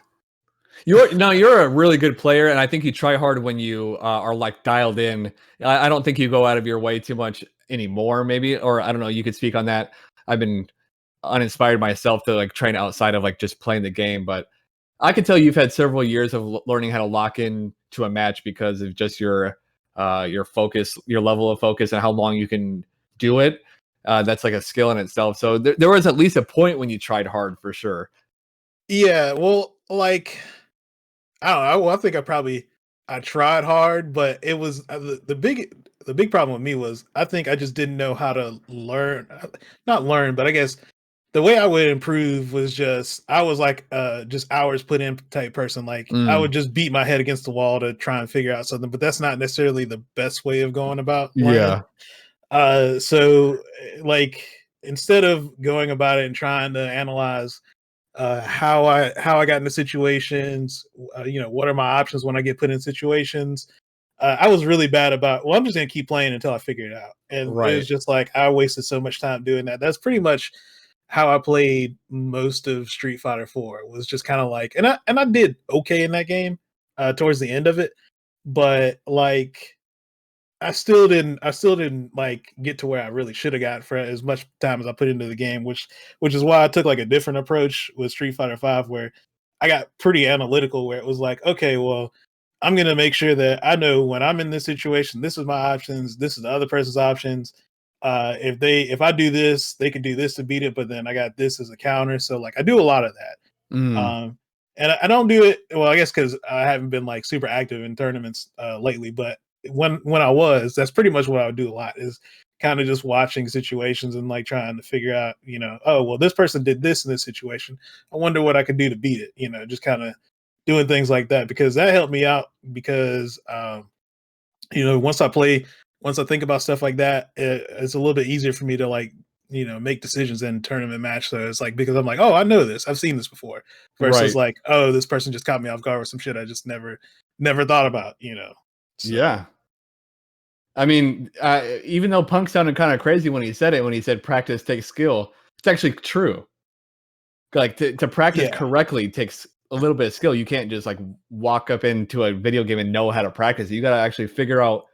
You're a really good player, and I think you try hard when you are like dialed in. I don't think you go out of your way too much anymore, maybe, or I don't know. You could speak on that. I've been uninspired myself to like train outside of like just playing the game, but I can tell you've had several years of learning how to lock in to a match because of just your focus, your level of focus, and how long you can do it. That's like a skill in itself. So there was at least a point when you tried hard for sure. Yeah, well, like I don't know. I think I tried hard, but it was the big problem with me was I think I just didn't know how to not learn, but I guess the way I would improve was just I was like just hours put in type person. Like I would just beat my head against the wall to try and figure out something, but that's not necessarily the best way of going about learning. Yeah. So like instead of going about it and trying to analyze how I got into situations, what are my options when I get put in situations, I was really bad about, well, I'm just gonna keep playing until I figure it out. And it was just like I wasted so much time doing that. That's pretty much how I played most of Street Fighter 4. It was just kind of like, and I did okay in that game towards the end of it, but like I still didn't like get to where I really should have got for as much time as I put into the game, which is why I took like a different approach with Street Fighter 5, where I got pretty analytical, where it was like, okay, well, I'm gonna make sure that I know when I'm in this situation, this is my options, this is the other person's options. If I do this, they can do this to beat it, but then I got this as a counter. So like I do a lot of that. And I don't do it well, I guess because I haven't been like super active in tournaments lately, but when I was, that's pretty much what I would do a lot, is kind of just watching situations and like trying to figure out, oh, well, this person did this in this situation. I wonder what I could do to beat it, just kind of doing things like that, because that helped me out because, once I think about stuff like that, it's a little bit easier for me to like, make decisions in tournament match. So it's like, because I'm like, oh, I know this, I've seen this before, versus like, oh, this person just caught me off guard with some shit I just never thought about, So. Yeah. I mean, even though Punk sounded kind of crazy when he said practice takes skill, it's actually true. Like to practice correctly takes a little bit of skill. You can't just like walk up into a video game and know how to practice. You got to actually figure out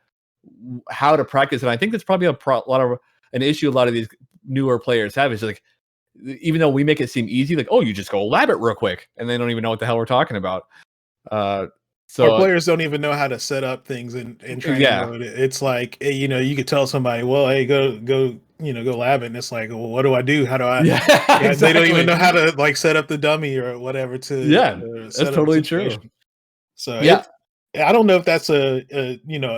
how to practice. And I think that's probably an issue a lot of these newer players have, is like, even though we make it seem easy, like, oh, you just go lab it real quick, and they don't even know what the hell we're talking about. So our players don't even know how to set up things in training mode. It's like, you could tell somebody, well, hey, go lab it. And it's like, well, what do I do? How do I? Exactly. They don't even know how to like set up the dummy or whatever that's totally true. So I don't know if that's a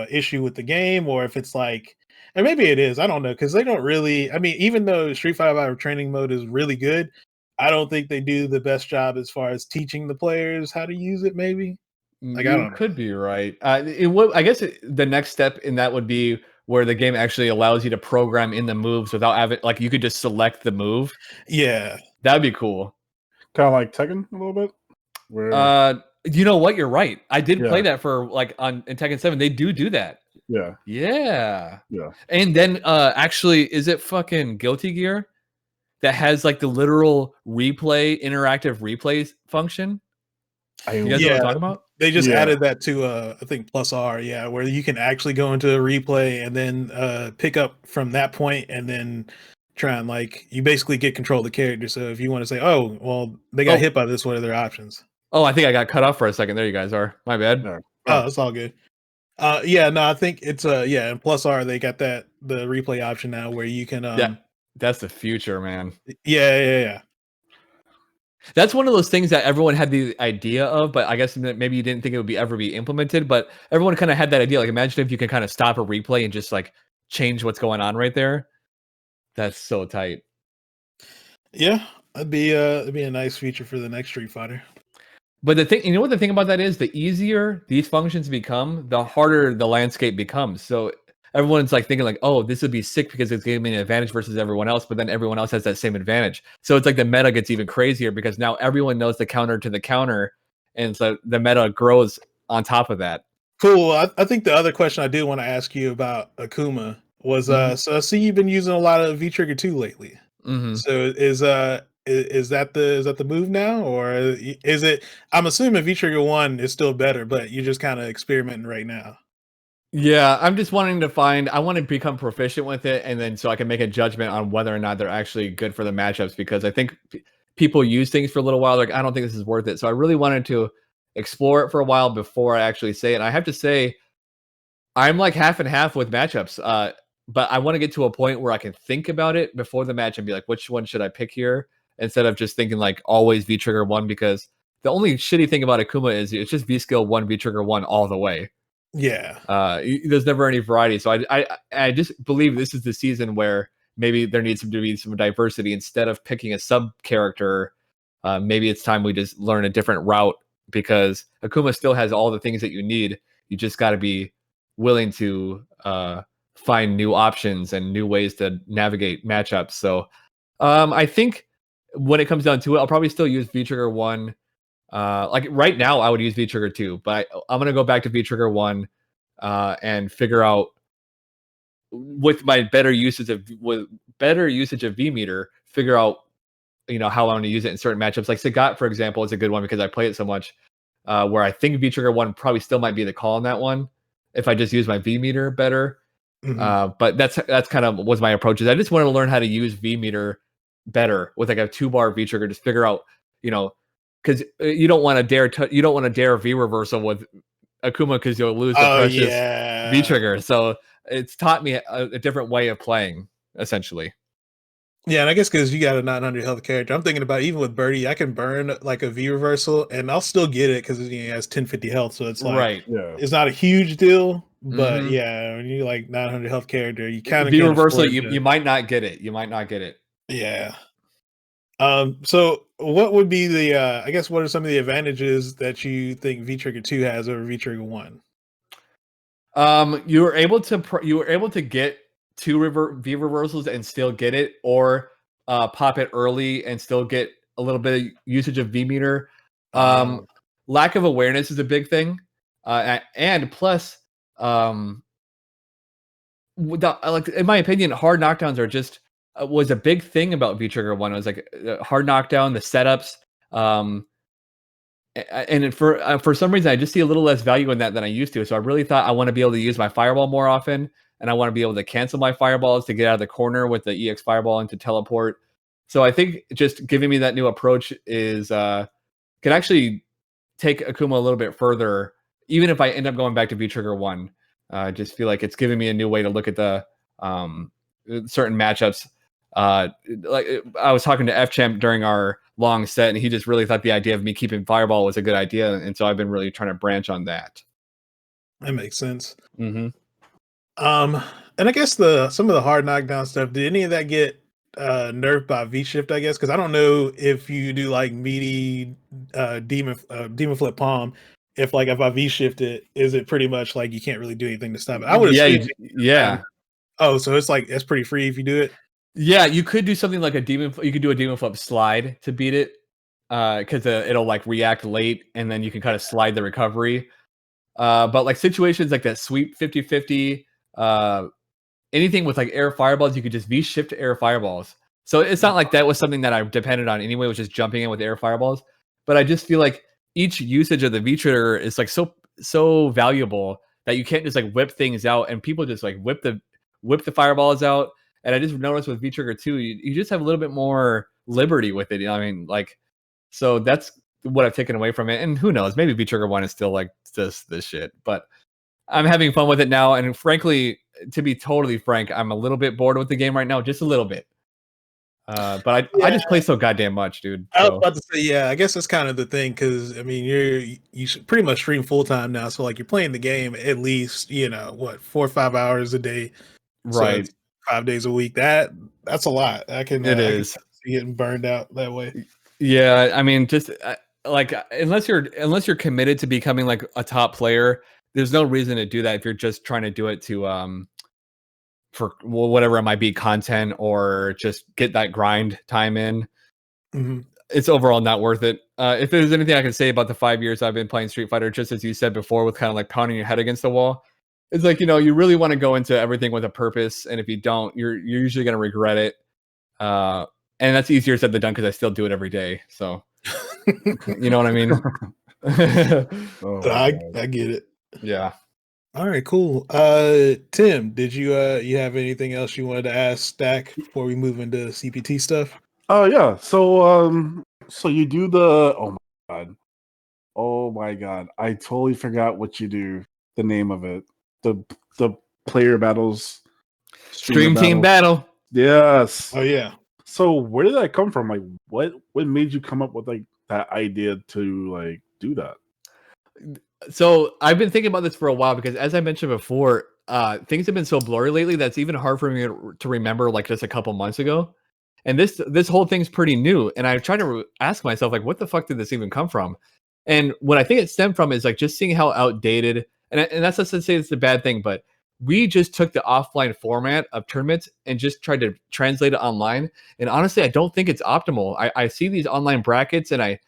issue with the game, or if it's like, and maybe it is. I don't know, because they don't really. I mean, even though Street Fighter training mode is really good, I don't think they do the best job as far as teaching the players how to use it. Maybe. Like, you could be right. I guess the next step in that would be where the game actually allows you to program in the moves without having, like, you could just select the move. Yeah, that'd be cool. Kind of like Tekken a little bit. Where you know what? You're right. I did play that for like in Tekken 7. They do that. Yeah. And then actually, is it fucking Guilty Gear that has like the literal interactive replay function? You guys know what I'm talking about? They just added that to I think plus R, where you can actually go into a replay and then pick up from that point and then try and like you basically get control of the character. So if you want to say, oh, well, they got hit by this, what are their options? Oh, I think I got cut off for a second. There you guys are. My bad. Yeah. Oh, it's all good. I think it's in plus R they got the replay option now where you can that's the future, man. Yeah. That's one of those things that everyone had the idea of, but I guess maybe you didn't think it would ever be implemented. But everyone kind of had that idea. Like, imagine if you can kind of stop a replay and just like change what's going on right there. That's so tight. Yeah, it'd be a nice feature for the next Street Fighter. But the thing, you know what the thing about that is, the easier these functions become, the harder the landscape becomes. So everyone's like thinking like, oh, this would be sick because it's giving me an advantage versus everyone else, but then everyone else has that same advantage. So it's like the meta gets even crazier because now everyone knows the counter to the counter, and so the meta grows on top of that. Cool. I think the other question I did want to ask you about Akuma was so I see you've been using a lot of V Trigger 2 lately. So is that the move now, or is it? I'm assuming V Trigger 1 is still better, but you're just kind of experimenting right now. Yeah, I'm just wanting to I want to become proficient with it, and then so I can make a judgment on whether or not they're actually good for the matchups, because I think people use things for a little while, like, I don't think this is worth it. So I really wanted to explore it for a while before I actually say it. And I have to say, I'm like half and half with matchups, but I want to get to a point where I can think about it before the match and be like, which one should I pick here? Instead of just thinking like always V Trigger 1, because the only shitty thing about Akuma is it's just V skill 1, V Trigger 1 all the way. Yeah. There's never any variety. So I just believe this is the season where maybe there needs to be some diversity. Instead of picking a sub character, maybe it's time we just learn a different route, because Akuma still has all the things that you need. You just got to be willing to find new options and new ways to navigate matchups. So I think when it comes down to it, I'll probably still use V Trigger 1. Like right now, I would use V Trigger 2, but I'm gonna go back to V Trigger 1 and figure out, with my better usage of V meter, figure out how I want to use it in certain matchups. Like Sagat, for example, is a good one because I play it so much. Where I think V Trigger 1 probably still might be the call on that one if I just use my V meter better. But that's kind of was my approach. Is I just wanted to learn how to use V meter better with like a 2-bar V trigger. Just figure out, because you don't want to dare V reversal with Akuma, because you'll lose the precious V trigger. So it's taught me a different way of playing, essentially. Yeah, and I guess because you got a 900 health character, I'm thinking about even with Birdie, I can burn like a V reversal and I'll still get it because he has 1050 health. So it's like, it's not a huge deal, but when you like 900 health character, you kind of V reversal. You might not get it. Yeah. So what would be the I guess what are some of the advantages that you think V Trigger 2 has over V Trigger 1? You were able to get 2 V reversals and still get it, or pop it early and still get a little bit of usage of V meter. Lack of awareness is a big thing, and plus, like in my opinion, hard knockdowns are just was a big thing about V Trigger 1. It was like hard knockdown, the setups, and for some reason I just see a little less value in that than I used to. So I really thought I want to be able to use my fireball more often, and I want to be able to cancel my fireballs to get out of the corner with the EX fireball and to teleport. So I think just giving me that new approach is can actually take Akuma a little bit further, even if I end up going back to V Trigger 1. I just feel like it's giving me a new way to look at the certain matchups. Like I was talking to F Champ during our long set, and he just really thought the idea of me keeping fireball was a good idea, and so I've been really trying to branch on that. That makes sense. And I guess some of the hard knockdown stuff, did any of that get nerfed by V shift? I guess because I don't know if you do like meaty demon flip palm. If I V shift it, is it pretty much like you can't really do anything to stop it? I would yeah. Oh, so it's like it's pretty free if you do it. Yeah, you could do something like you could do a demon flip slide to beat it, because it'll like react late, and then you can kind of slide the recovery. But like situations like that sweep 50-50, anything with like air fireballs, you could just V shift to air fireballs. So it's not like that was something that I depended on anyway, which is jumping in with air fireballs. But I just feel like each usage of the V trigger is like so valuable that you can't just like whip things out, and people just like whip the fireballs out. And I just noticed with V trigger 2, you just have a little bit more liberty with it. You know what I mean? Like, so that's what I've taken away from it. And who knows, maybe V trigger 1 is still like this shit, but I'm having fun with it now. And frankly, to be totally frank, I'm a little bit bored with the game right now, just a little bit. But I just play so goddamn much, dude. I was So. about to say, yeah, I guess that's kind of the thing, because I mean, you should pretty much stream full time now, so like you're playing the game at least 4 or 5 hours a day, so Right. it's 5 days a week. That's a lot. It I is. can see getting burned out that way. Yeah, I mean, just like unless you're committed to becoming like a top player, there's no reason to do that if you're just trying to do it to for whatever it might be, content, or just get that grind time in. Mm-hmm. It's overall not worth it. If there's anything I can say about the 5 years I've been playing Street Fighter, just as you said before, with kind of like pounding your head against the wall, it's like, you really want to go into everything with a purpose, and if you don't, you're usually going to regret it. And that's easier said than done, because I still do it every day. So, you know what I mean? I get it. Yeah. All right, cool. Tim, did you have anything else you wanted to ask Stack before we move into CPT stuff? Yeah. So you do the oh my god, I totally forgot what you do. The name of it. The player battles. Stream team battle. Yes. Oh yeah. So where did that come from? Like, what made you come up with like that idea to like do that? So I've been thinking about this for a while, because as I mentioned before, things have been so blurry lately that's even hard for me to remember like just a couple months ago. And this whole thing's pretty new. And I try to ask myself, like, what the fuck did this even come from? And what I think it stemmed from is like just seeing how outdated, and that's not to say it's a bad thing, but we just took the offline format of tournaments and just tried to translate it online. And honestly, I don't think it's optimal. I see these online brackets, and I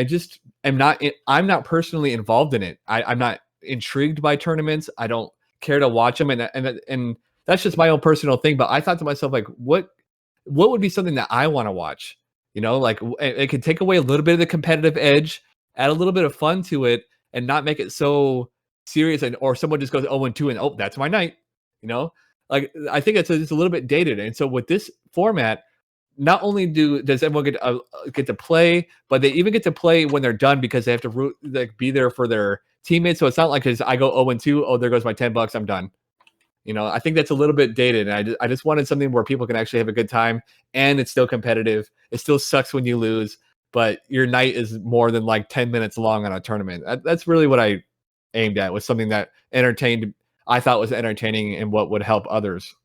just am not. I'm not personally involved in it. I'm not intrigued by tournaments. I don't care to watch them, and that's just my own personal thing. But I thought to myself, like, what would be something that I want to watch? Like it could take away a little bit of the competitive edge, add a little bit of fun to it, and not make it so serious. Or someone just goes 0-2 and oh, that's my night. Like I think it's just a little bit dated. And so with this format, not only does everyone get to play, but they even get to play when they're done, because they have to be there for their teammates. So it's not like I go 0-2, oh, there goes my $10, I'm done. I think that's a little bit dated, and I just wanted something where people can actually have a good time, and it's still competitive. It still sucks when you lose, but your night is more than like 10 minutes long on a tournament. That's really what I aimed at, was something that I thought was entertaining and what would help others.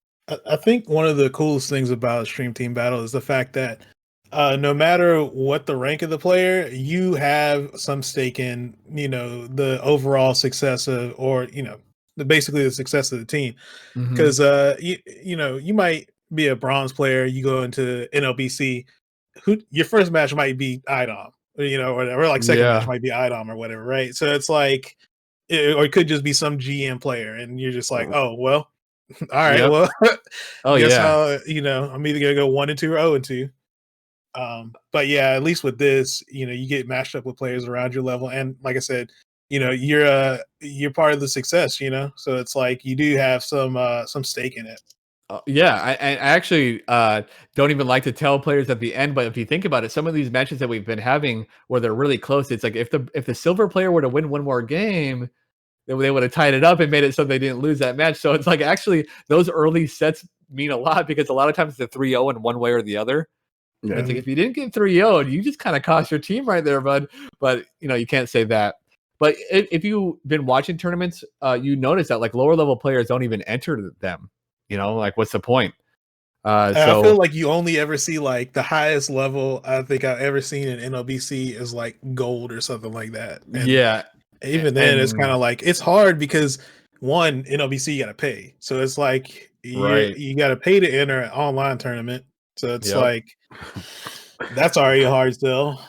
I think one of the coolest things about Stream Team Battle is the fact that no matter what the rank of the player, you have some stake in, the overall success of, or, basically the success of the team. Because, you might be a bronze player, you go into NLBC, your first match might be IDOM, or whatever, or like second match might be IDOM or whatever, right? So it's like, or it could just be some GM player, and you're just like, oh, well, all right, well, guess I'm either gonna go 1-2 or 0-2. But yeah, at least with this, you get matched up with players around your level, and like I said, you're part of the success, so it's like you do have some stake in it. I actually don't even like to tell players at the end, but if you think about it, some of these matches that we've been having where they're really close, it's like if the silver player were to win one more game, then they would have tied it up and made it so they didn't lose that match. So it's like actually those early sets mean a lot, because a lot of times it's a 3-0 in one way or the other. Yeah. It's like if you didn't get 3-0, you just kind of cost your team right there, bud. But you can't say that. But if you've been watching tournaments, you notice that like lower level players don't even enter them. Like what's the point? So I feel like you only ever see like the highest level I think I've ever seen in NLBC is like gold or something like that. And even then it's kind of like it's hard because one, NLBC you gotta pay. So it's like you gotta pay to enter an online tournament. So it's like that's already a hard sell.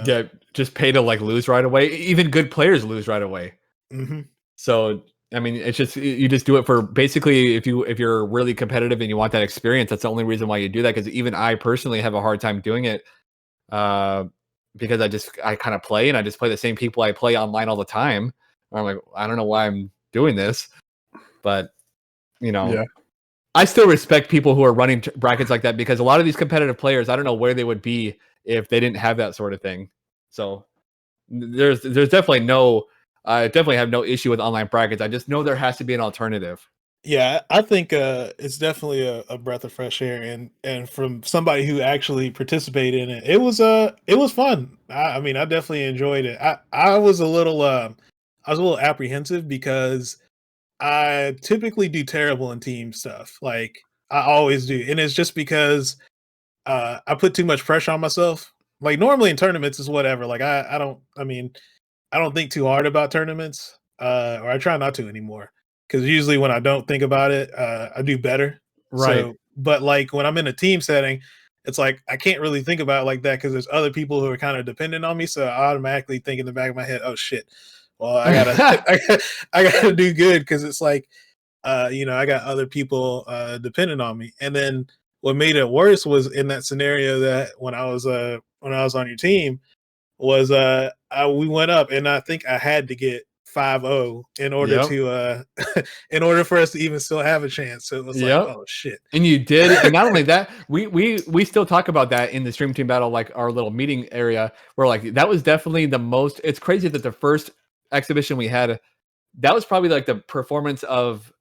Yeah, just pay to like lose right away. Even good players lose right away. Mm-hmm. So I mean, it's just you just do it for basically if you're really competitive and you want that experience, that's the only reason why you do that. Because even I personally have a hard time doing it. because I kind of play and I just play the same people I play online all the time. I'm like, I don't know why I'm doing this, but Yeah. I still respect people who are running brackets like that, because a lot of these competitive players, I don't know where they would be if they didn't have that sort of thing. So there's definitely I definitely have no issue with online brackets. I just know there has to be an alternative. Yeah, I think it's definitely a breath of fresh air, and from somebody who actually participated in it, it was fun. I mean, I definitely enjoyed it. I was a little apprehensive because I typically do terrible in team stuff. Like I always do, and it's just because I put too much pressure on myself. Like normally in tournaments is whatever. Like I don't. I mean, I don't think too hard about tournaments, or I try not to anymore. Because usually when I don't think about it, I do better. Right. So, but like when I'm in a team setting, it's like I can't really think about it like that because there's other people who are kind of dependent on me. So I automatically think in the back of my head, "Oh shit, well I gotta I gotta do good," because it's like I got other people dependent on me. And then what made it worse was in that scenario that when I was on your team was we went up and I think I had to get 5-0 in order Yep. to in order for us to even still have a chance. So it was like, Yep. oh shit. And you did. And not only that, we still talk about that in the stream team battle, like our little meeting area, where like that was definitely the most. It's crazy that the first exhibition we had, that was probably like the performance of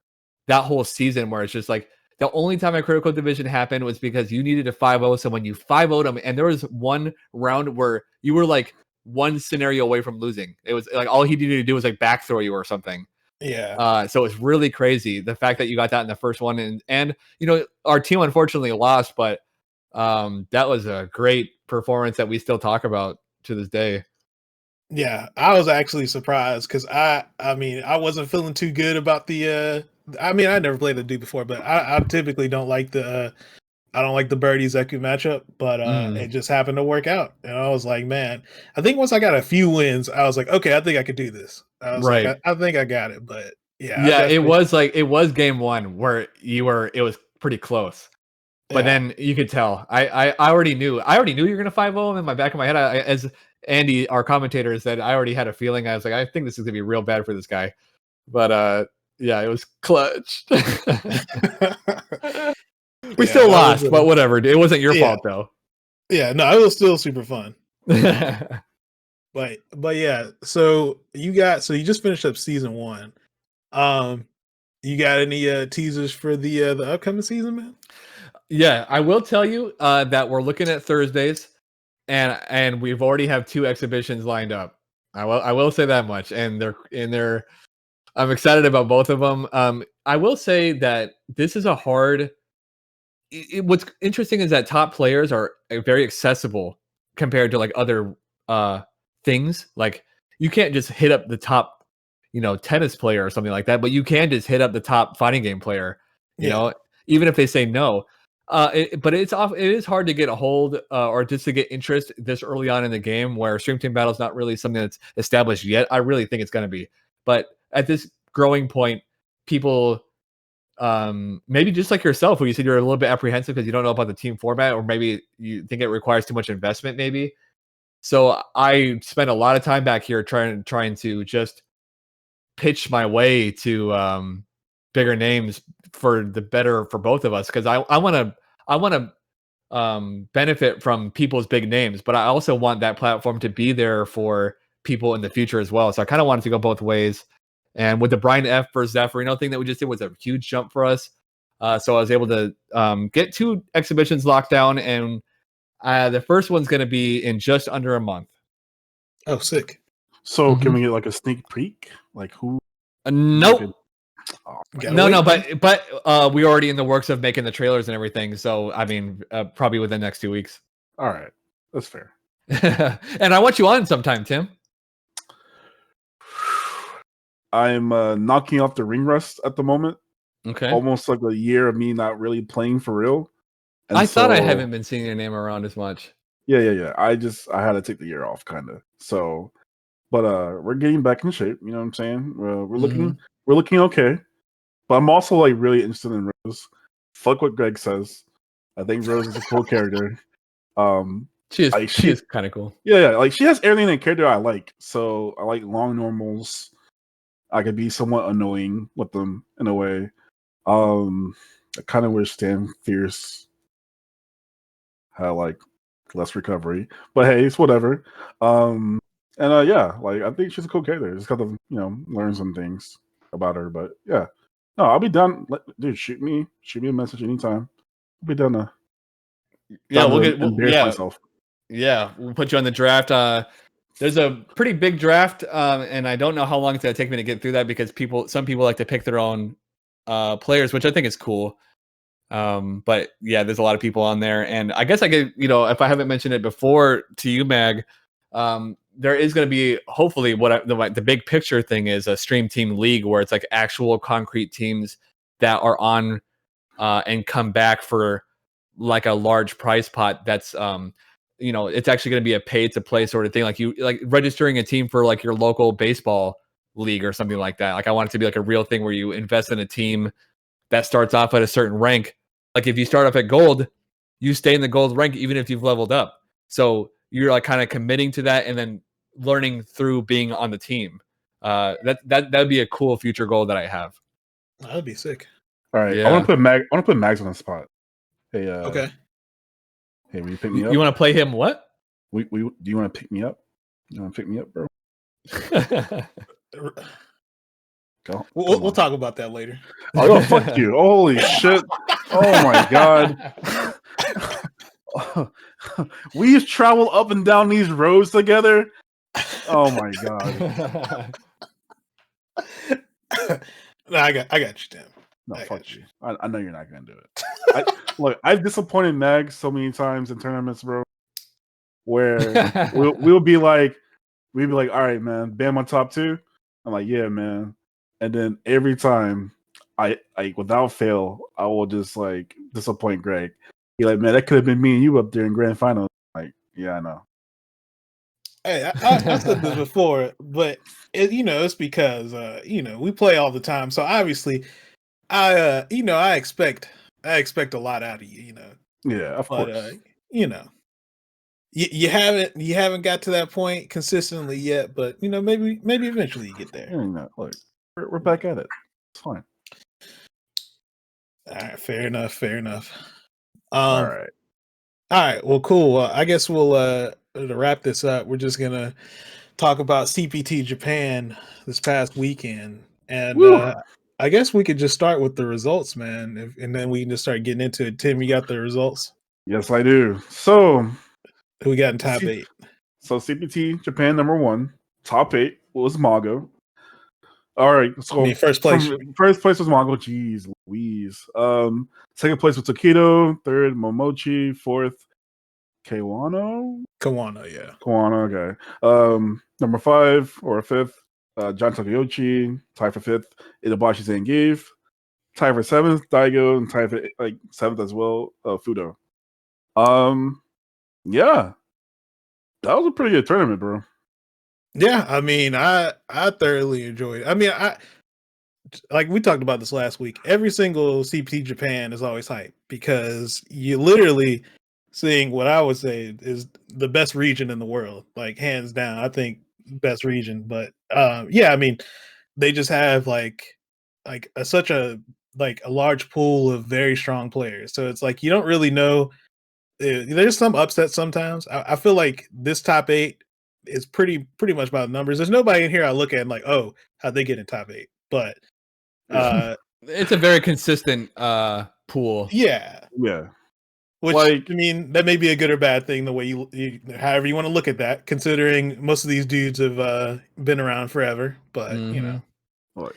that whole season, where it's just like the only time a critical division happened was because you needed to 5-0 someone. You 5-0'd them, and there was one round where you were like one scenario away from losing. It was like all he needed to do was like back throw you or something. Yeah. So it's really crazy the fact that you got that in the first one, and our team unfortunately lost, but that was a great performance that we still talk about to this day. Yeah. I was actually surprised because I mean I wasn't feeling too good about the I mean I never played the dude before, but I typically don't like the I don't like the Birdie Zeku matchup, but it just happened to work out. And I was like, man, I think once I got a few wins, I was like, okay, I think I could do this. I was like, Right. I think I got it. But yeah, I Yeah, definitely it was game one where it was pretty close. But yeah. then you could tell. I already knew. I already knew you were gonna 5-0 him in my back of my head. As Andy, our commentator, said, I already had a feeling. I was like, I think this is gonna be real bad for this guy. But yeah, it was clutch. We Yeah, still that was lost, but whatever. It wasn't your yeah. fault though. Yeah, no, it was still super fun. But yeah, so you just finished up season 1. You got any teasers for the upcoming season, man? Yeah, I will tell you that we're looking at Thursdays, and we've already have 2 exhibitions lined up. I will say that much, and they're I'm excited about both of them. I will say that this is a hard. What's interesting is that top players are very accessible compared to like other things. Like you can't just hit up the top, tennis player or something like that, but you can just hit up the top fighting game player. Yeah. Even if they say no. But it is hard to get a hold or just to get interest this early on in the game, where Stream Team Battle is not really something that's established yet. I really think it's going to be, but at this growing point, people maybe just like yourself, where you said you're a little bit apprehensive because you don't know about the team format, or maybe you think it requires too much investment, maybe. So I spent a lot of time back here trying to just pitch my way to bigger names for the better for both of us, because I want to benefit from people's big names, but I also want that platform to be there for people in the future as well. So I kind of wanted to go both ways. And with the Brian F versus Zaffarino thing that we just did was a huge jump for us. So I was able to get 2 exhibitions locked down, and the first one's going to be in just under a month. Oh, sick. So can we get like a sneak peek? Like who? Nope. No, but we're already in the works of making the trailers and everything. So I mean, probably within the next 2 weeks. All right, that's fair. And I want you on sometime, Tim. I'm knocking off the ring rust at the moment. Okay. Almost like a year of me not really playing for real. And I thought I haven't been seeing your name around as much. Yeah. I had to take the year off, kind of. So, but we're getting back in shape. You know what I'm saying? We're looking okay. But I'm also like really interested in Rose. Fuck what Greg says. I think Rose is a cool character. She is. Like She is kind of cool. Yeah, like she has everything in character I like. So I like long normals. I could be somewhat annoying with them in a way. I kind of wish Stan Fierce had like less recovery, but hey, it's whatever. And yeah, like I think she's a cool character. Just got to learn some things about her. But yeah, no, I'll be done. Dude, shoot me a message anytime. I'll be done to embarrass myself. Yeah, we'll put you on the draft. There's a pretty big draft, and I don't know how long it's gonna take me to get through that because some people like to pick their own players, which I think is cool. But yeah, there's a lot of people on there, and I guess I could, if I haven't mentioned it before to you, Mag, there is going to be hopefully the big picture thing is a stream team league where it's like actual concrete teams that are on and come back for like a large prize pot. That's it's actually going to be a pay to play sort of thing. Like you like registering a team for like your local baseball league or something like that. Like I want it to be like a real thing where you invest in a team that starts off at a certain rank. Like if you start off at gold, you stay in the gold rank even if you've leveled up. So you're like kind of committing to that and then learning through being on the team. That'd be a cool future goal that I have. That'd be sick. All right, Yeah. I want to put Mags on the spot. Hey, okay. Hey, will you pick me up? You want to play him? What? Do you want to pick me up? You want to pick me up, bro? Go. We'll talk about that later. Oh, fuck you! Holy shit! Oh my god! We've traveled up and down these roads together. Oh my god! No, I got you, Tim. No, fuck you. I know you're not gonna do it. Look, I've disappointed Mag so many times in tournaments, bro. Where we'll be like, all right, man, Bam on top 2. I'm like, yeah, man. And then every time, I without fail, I will just like disappoint Greg. He's like, man, that could have been me and you up there in grand final. Like, yeah, I know. Hey, I said this before, but it's because we play all the time. So obviously, I expect a lot out of you. Yeah, of course. You haven't got to that point consistently yet, but maybe eventually you get there. Yeah, look, we're back at it. It's fine. All right, fair enough. All right. Well, cool. I guess we'll to wrap this up. We're just gonna talk about CPT Japan this past weekend, and I guess we could just start with the results, man, and then we can just start getting into it. Tim, you got the results? Yes, I do. So who we got in top 8? So CPT Japan #1, top 8 was Mago. All right, so first place was Mago. Jeez Louise. Second place was Takedo. Third, Momochi. Fourth, Kawano, yeah. Kawano, okay. Number 5 or 5th, John Takeyoshi. Tied for 5th, Itabashi Zangief. Tied for 7th, Daigo, and tied for 7th as well, Fudo. Yeah, that was a pretty good tournament, bro. Yeah, I mean, I thoroughly enjoyed it. I mean, like we talked about this last week. Every single CPT Japan is always hype because you literally seeing what I would say is the best region in the world, like hands down. I think best region, but yeah, I mean, they just have such a large pool of very strong players. So it's like you don't really know. There's some upsets sometimes. I feel like this top 8 is pretty much about numbers. There's nobody in here I look at and like, oh, how'd they get in top 8? But it's a very consistent pool. Yeah. Which, like, I mean, that may be a good or bad thing, the way you however you want to look at that, considering most of these dudes have been around forever. But look,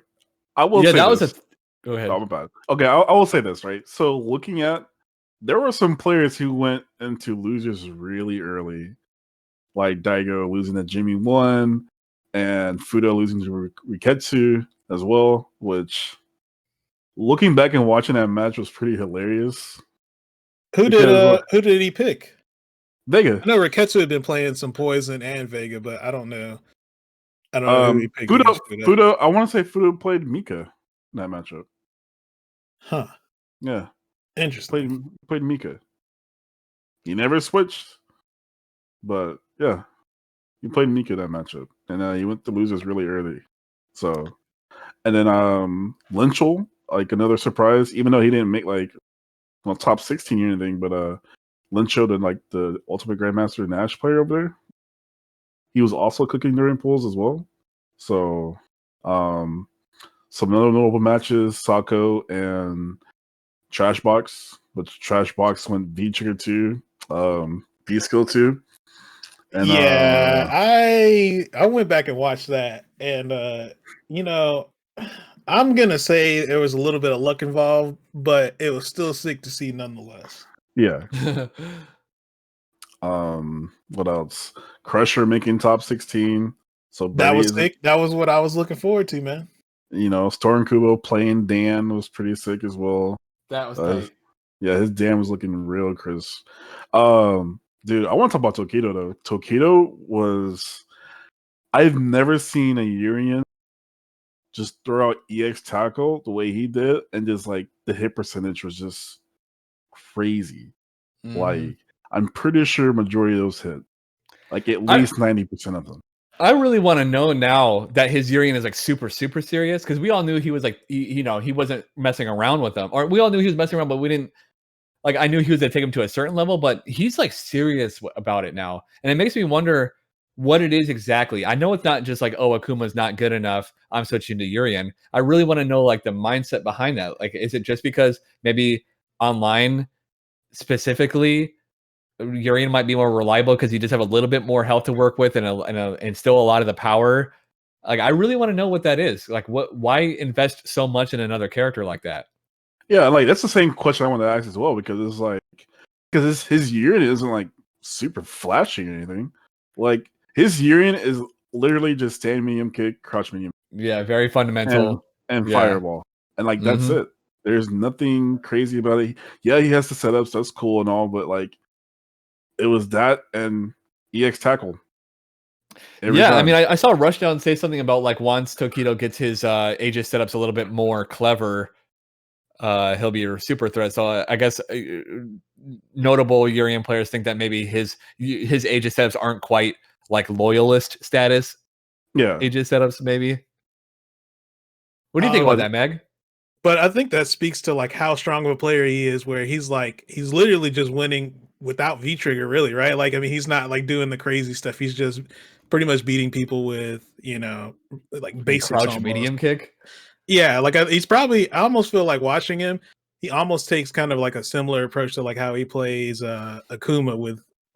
I will say that this. Go ahead. Oh, my bad. Okay, I will say this, right? So looking at, there were some players who went into losers really early, like Daigo losing to Jimmy 1 and Fudo losing to Riketsu as well, which looking back and watching that match was pretty hilarious. Who did he pick? Vega. I know Riketsu had been playing some Poison and Vega, but I don't know. Who he picked. Fudo, I want to say Fudo played Mika in that matchup. Huh. Yeah. Interesting. Played Mika. He never switched. But yeah, he played Nico that matchup, and he went to losers really early. So, and then Lynchel, like another surprise, even though he didn't make like top 16 or anything, but Lynchel, the Ultimate Grandmaster Nash player over there, he was also cooking during pools as well. So, some other notable matches: Sako and Trashbox, but Trashbox went V Trigger 2, V Skill 2. And yeah, I went back and watched that, and I'm gonna say there was a little bit of luck involved, but it was still sick to see nonetheless. yeah. What else? Crusher making top 16. So That Birdie was sick. That was what I was looking forward to, man. Storm Kubo playing Dan was pretty sick as well. That was tight. Yeah, his Dan was looking real crisp. Dude, I want to talk about Tokido though. Tokido was, I've never seen a Urian just throw out EX tackle the way he did, and just like the hit percentage was just crazy. Like, I'm pretty sure majority of those hit. Like at least 90% of them. I really want to know now that his Urian is like super, super serious, because we all knew he was like, he wasn't messing around with them, or we all knew he was messing around, but we didn't. Like, I knew he was going to take him to a certain level, but he's like serious about it now, and it makes me wonder what it is exactly. I know it's not just like, oh, Akuma's not good enough, I'm switching to Urian. I really want to know like the mindset behind that. Like, is it just because maybe online specifically Urian might be more reliable because you just have a little bit more health to work with and still a lot of the power? Like, I really want to know what that is. Like, why invest so much in another character like that? Yeah, like that's the same question I want to ask as well, because it's like, because his Urian isn't like super flashy or anything. Like his Urian is literally just stand medium kick, crouch medium. Yeah, very fundamental. And fireball. And like that's it. There's nothing crazy about it. Yeah, he has the setups, that's cool and all, but like it was that and EX tackle. Yeah, time. I mean, I saw Rushdown say something about like once Tokido gets his Aegis setups a little bit more clever, he'll be a super threat. So I guess notable Urian players think that maybe his Aegis setups aren't quite like loyalist status. Yeah, Aegis setups maybe. What do you think about that, Mag? But I think that speaks to like how strong of a player he is, where he's literally just winning without V trigger, really, right? Like, I mean, he's not like doing the crazy stuff. He's just pretty much beating people with, like basics. Crouch almost. Medium kick. Yeah, like he's probably. I almost feel like watching him. He almost takes kind of like a similar approach to like how he plays Akuma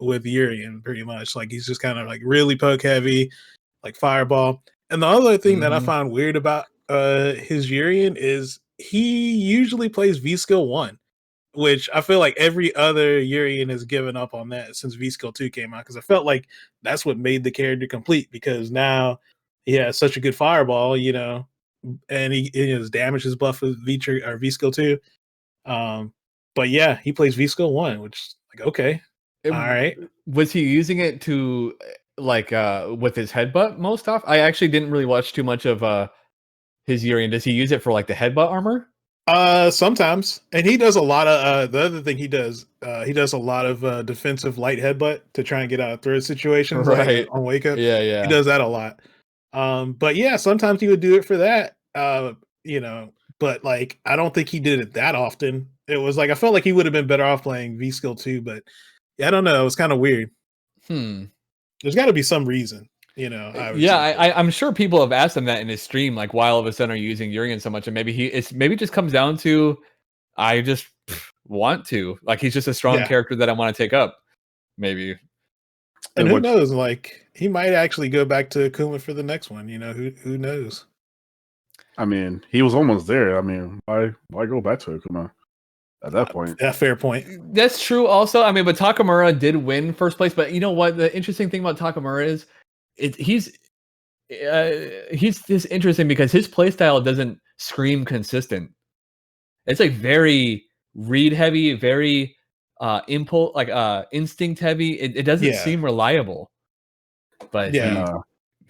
with Urian, pretty much. Like he's just kind of like really poke heavy, like fireball. And the other thing that I find weird about his Urian is he usually plays V skill 1, which I feel like every other Urian has given up on that since V skill 2 came out, because I felt like that's what made the character complete, because now he has such a good fireball, and his damage is buffed with V skill 2. But yeah, he plays V skill 1, which like okay. All right. Was he using it to like with his headbutt most often? I actually didn't really watch too much of his Urian. Does he use it for like the headbutt armor? Sometimes. And he does a lot of the other thing he does a lot of defensive light headbutt to try and get out of threat situations, right? Like, on wake up. Yeah. He does that a lot. But yeah, sometimes he would do it for that. But like I don't think he did it that often. It was like I felt like he would have been better off playing V skill 2, but yeah, I don't know. It was kind of weird. There's got to be some reason, I'm sure people have asked him that in his stream, like why all of a sudden are you using Urian so much, and maybe it just comes down to I just want to, like he's just a strong character that I want to take up, maybe. And who knows? Like he might actually go back to Akuma for the next one. Who knows? I mean, he was almost there. I mean, why go back to Akuma at that point? Yeah, fair point. That's true. Also, I mean, but Takamura did win first place. But you know what? The interesting thing about Takamura is, he's just interesting because his playstyle doesn't scream consistent. It's like very read heavy, very impulse, like instinct heavy. It doesn't seem reliable. But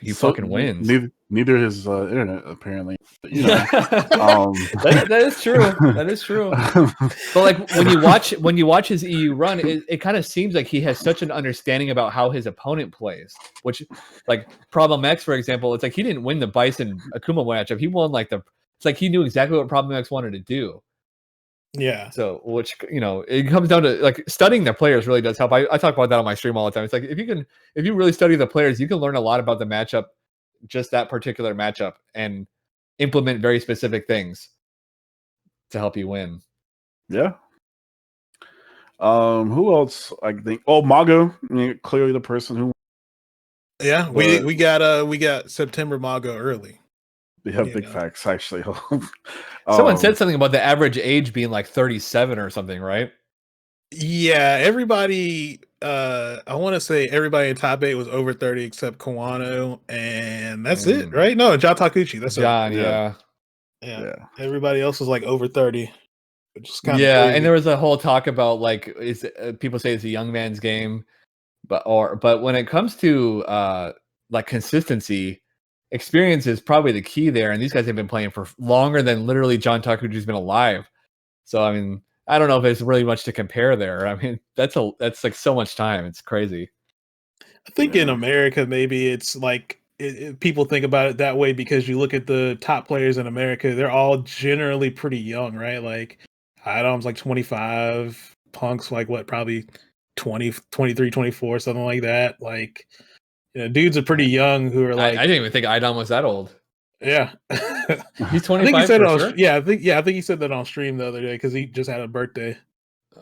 he fucking wins. Neither is internet, apparently. But, you know, that is true. That is true. But like when you watch his EU run, it kind of seems like he has such an understanding about how his opponent plays. Which, like Problem X, for example, it's like he didn't win the Bison Akuma matchup. He won like it's like he knew exactly what Problem X wanted to do. Yeah. So, which, you know, it comes down to like studying the players really does help. I talk about that on my stream all the time. It's like if you really study the players, you can learn a lot about the matchup, just that particular matchup, and implement very specific things to help you win. Yeah. Who else? I think. Oh, Mago. I mean, clearly the person who. Yeah, we got September Mago early. They have big facts, actually. Someone said something about the average age being like 37 or something, right? Yeah, everybody. I want to say everybody in top 8 was over 30 except Kawano, and that's it, right? No, John Takuchi. That's John. Yeah. Everybody else was like over 30. Which is kind of crazy. crazy. And there was a whole talk about like people say it's a young man's game, but when it comes to like consistency, experience is probably the key there. And these guys have been playing for longer than literally John Takuchi's been alive. So I mean, I don't know if there's really much to compare there. I mean, that's like so much time. It's crazy. I think in America, maybe it's like people think about it that way because you look at the top players in America, they're all generally pretty young, right? Like Adam's like 25, Punk's like what, probably 20, 23, 24, something like that. Like, you know, dudes are pretty young who are like. I didn't even think Idom was that old. Yeah. He's 25. I think he said for it on, sure? I think he said that on stream the other day because he just had a birthday.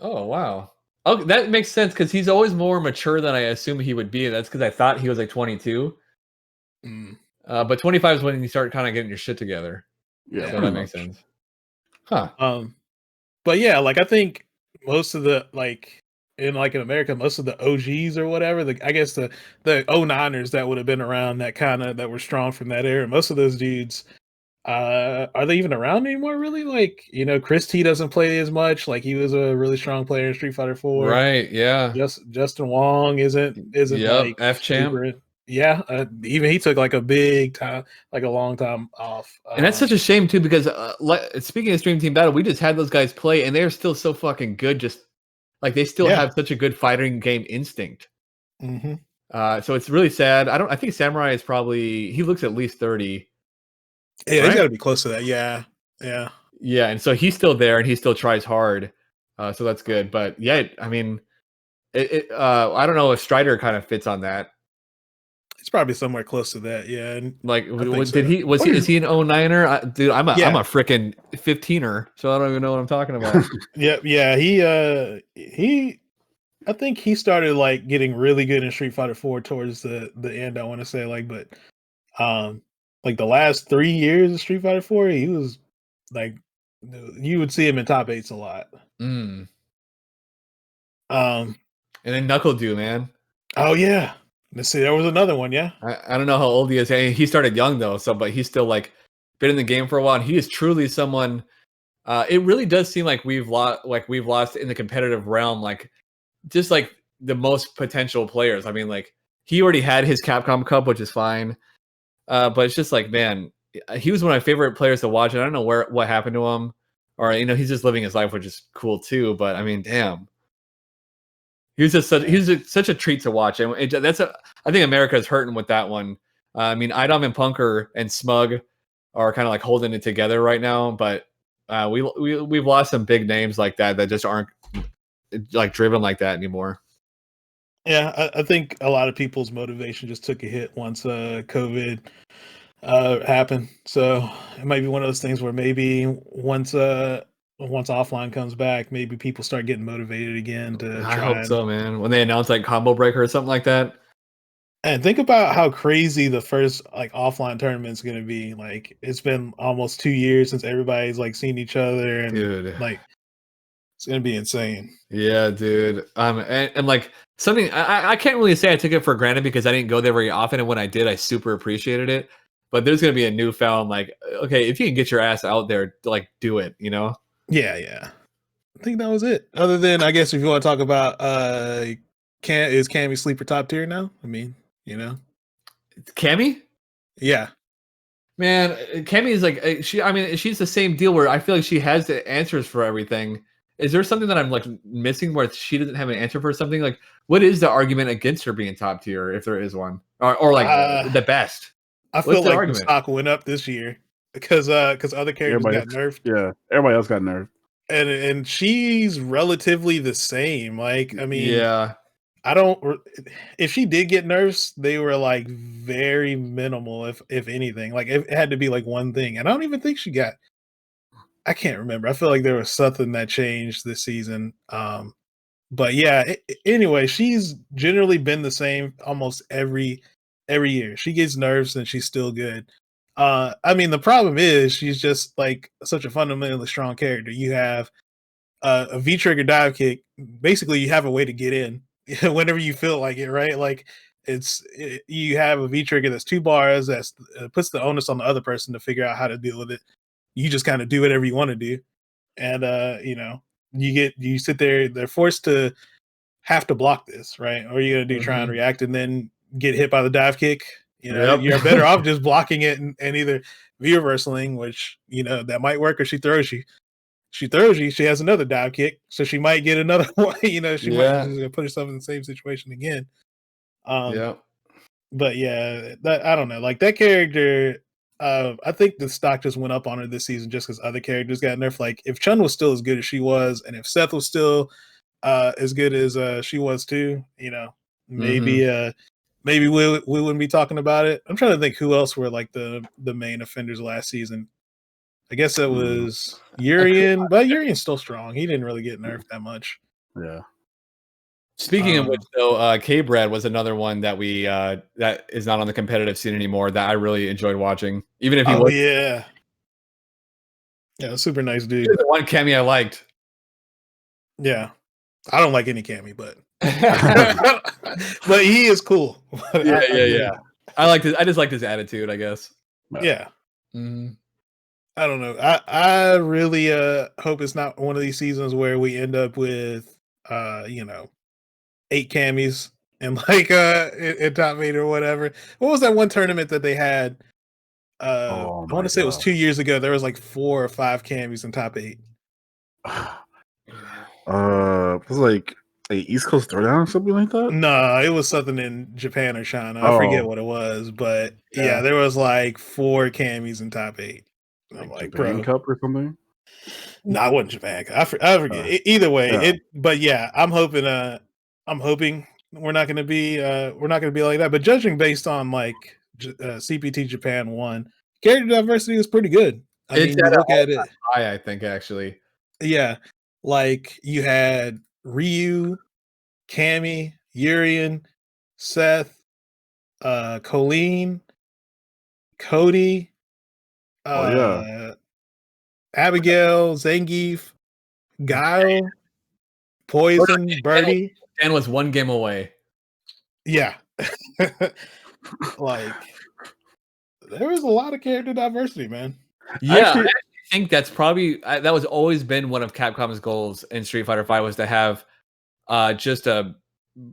Oh wow. Oh, that makes sense because he's always more mature than I assumed he would be. That's because I thought he was like 22. But 25 is when you start kind of getting your shit together. Yeah, so that makes sense. Huh. But yeah, like I think most of the in America, most of the OGs or whatever, I guess the 09ers that would have been around that were strong from that era, most of those dudes, are they even around anymore? Really? Like, you know, Chris T doesn't play as much. Like he was a really strong player in Street Fighter 4. Right. Yeah. Justin Wong isn't like F champ. Yeah, even he took like a big time, like a long time off. And that's such a shame too, because speaking of Stream Team Battle, we just had those guys play, and they're still so fucking good. Just like they still have such a good fighting game instinct. So it's really sad. I think Samurai is he looks at least 30. Yeah, right? He's got to be close to that. Yeah. And so he's still there, and he still tries hard. So that's good. But yeah, I mean, I don't know if Strider kind of fits on that. It's probably somewhere close to that, yeah. And like, is he an 09er? Dude, I'm a freaking 15er, so I don't even know what I'm talking about. Yeah. He, I think he started like getting really good in Street Fighter 4 towards the end. I want to say but like the last 3 years of Street Fighter 4, he was like, you would see him in top 8s a lot. And then Knuckle Dew, man. Oh yeah. Let's see. There was another one. Yeah. I don't know how old he is. He started young though, but he's still like been in the game for a while. And he is truly someone. It really does seem like we've lost in the competitive realm, like just like the most potential players. I mean, like he already had his Capcom Cup, which is fine. But it's just like, man, he was one of my favorite players to watch. And I don't know what happened to him, or he's just living his life, which is cool too. But I mean, damn. He's such a treat to watch, and I think America is hurting with that one. I mean, Idom and Punker and Smug are kind of like holding it together right now, but we've lost some big names like that just aren't like driven like that anymore. Yeah, I think a lot of people's motivation just took a hit once COVID happened. So it might be one of those things where maybe once offline comes back, maybe people start getting motivated again to try. I hope so, man. When they announce like Combo Breaker or something like that. And think about how crazy the first like offline tournament's going to be. Like it's been almost 2 years since everybody's like seen each other, and dude, like it's going to be insane. Yeah, dude. And like something I can't really say I took it for granted because I didn't go there very often, and when I did, I super appreciated it. But there's going to be a newfound like, okay, if you can get your ass out there, like do it, Yeah. I think that was it. Other than, I guess, if you want to talk about, is Cammy sleeper top tier now? I mean, Cammy? Yeah. Man, Cammy is like she. I mean, she's the same deal where I feel like she has the answers for everything. Is there something that I'm like missing where she doesn't have an answer for something? Like, what is the argument against her being top tier, if there is one, or like the best? I What's feel the like the argument? stock went up this year because other characters got nerfed. Yeah, everybody else got nerfed. And she's relatively the same. Like, I mean, Yeah, I don't. If she did get nerfs, they were like very minimal, if anything. Like, it had to be like one thing, and I don't even think she got. I can't remember. I feel like there was something that changed this season. But yeah. Anyway, she's generally been the same almost every year. She gets nerfs and she's still good. I mean, the problem is she's just like such a fundamentally strong character. You have a V trigger dive kick. Basically, you have a way to get in whenever you feel like it, right? Like you have a V trigger that's 2 bars that puts the onus on the other person to figure out how to deal with it. You just kind of do whatever you want to do, and you sit there. They're forced to have to block this, right? Or you're gonna do try and react and then get hit by the dive kick. You're better off just blocking it and either V reversaling, which that might work, or she throws you. She throws you, she has another dive kick, so she might get another one. She might put herself in the same situation again. But yeah, that I don't know. Like that character, I think the stock just went up on her this season just because other characters got nerfed. Like if Chun was still as good as she was, and if Seth was still as good as she was too, maybe maybe we wouldn't be talking about it. I'm trying to think who else were like the main offenders last season. I guess it was Urian, but Urian's still strong. He didn't really get nerfed that much. Yeah. Speaking of which, though, K-Brad was another one that we that is not on the competitive scene anymore that I really enjoyed watching. Even if he was super nice dude. The one Cammy I liked. Yeah. I don't like any Cammy, but but he is cool. Yeah. I just liked his attitude, I guess. Yeah. I don't know. I really hope it's not one of these seasons where we end up with 8 Cammies and like in top 8 or whatever. What was that one tournament that they had? I want to say it was 2 years ago. There was like 4 or 5 Cammies in top 8. It was like East Coast Throwdown or something like that? No, it was something in Japan or China. I forget what it was, but yeah, there was like 4 Cammies in top 8. I'm like, Japan Cup or something? No, I wasn't Japan. I forget. Either way, but yeah, I'm hoping we're not going to be like that. But judging based on like CPT Japan 1, character diversity is pretty good. I mean, you look at it. High, I think actually. Yeah, like you had Ryu, Cammy, Urian, Seth, Colleen, Cody. Abigail, Zangief, Guile, Poison, Birdie. Dan was 1 game away. Yeah. Like, there was a lot of character diversity, man. Yeah, I think that's probably that was always been one of Capcom's goals in Street Fighter V was to have just a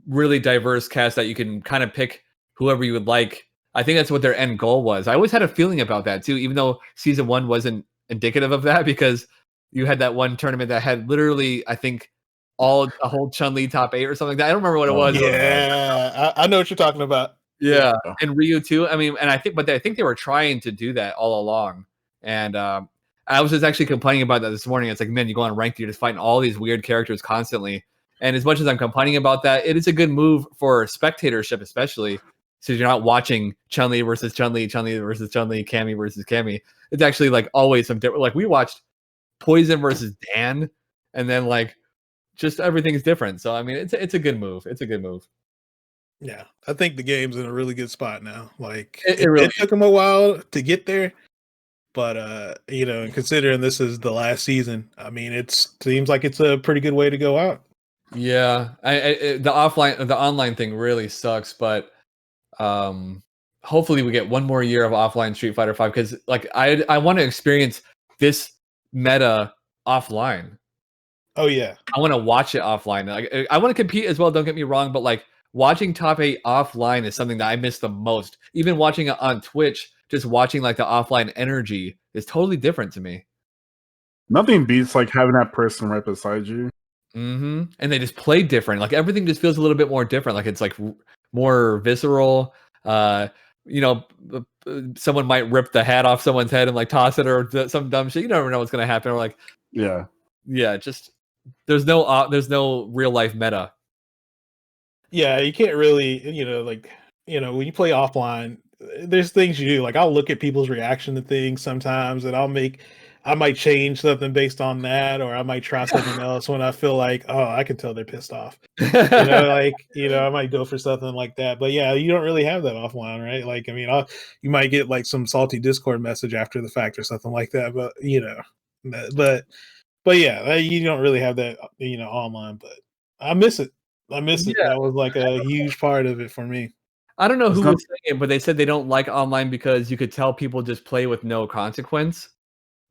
really diverse cast that you can kind of pick whoever you would like. I think that's what their end goal was. I always had a feeling about that too, even though season 1 wasn't indicative of that because you had that one tournament that had literally, I think, a whole Chun-Li top 8 or something like that. I don't remember what it was. Yeah, I know what you're talking about. Yeah, and Ryu too. I mean, and I think they were trying to do that all along. And I was just actually complaining about that this morning. It's like, man, you go on ranked, you're just fighting all these weird characters constantly. And as much as I'm complaining about that, it is a good move for spectatorship, especially. So you're not watching Chun-Li versus Chun-Li, Chun-Li versus Chun-Li, Cammy versus Cammy. It's actually like always some different. Like we watched Poison versus Dan, and then like just everything's different. So I mean, it's a good move. It's a good move. Yeah, I think the game's in a really good spot now. Like it took them a while to get there, but and considering this is the last season, I mean, it seems like it's a pretty good way to go out. Yeah, the online thing really sucks, but hopefully we get one more year of offline Street Fighter 5 because like I want to experience this meta offline. Oh yeah, I want to watch it offline. Like, I want to compete as well. Don't get me wrong, but like watching top 8 offline is something that I miss the most. Even watching it on Twitch, just watching like the offline energy is totally different to me. Nothing beats like having that person right beside you. Mm-hmm. And they just play different. Like everything just feels a little bit more different. Like it's like more visceral. You know, someone might rip the hat off someone's head and like toss it or some dumb shit. You never know what's gonna happen. Or like, yeah, just there's no real life meta. Yeah, you can't really, like, when you play offline, there's things you do. Like I'll look at people's reaction to things sometimes, and I might change something based on that, or I might try something else when I feel like, oh, I can tell they're pissed off. I might go for something like that. But yeah, you don't really have that offline, right? Like, I mean, you might get like some salty Discord message after the fact or something like that. But but yeah, you don't really have that, online. But I miss it. I miss it. Yeah. That was like a huge part of it for me. I don't know who was saying it, but they said they don't like online because you could tell people just play with no consequence.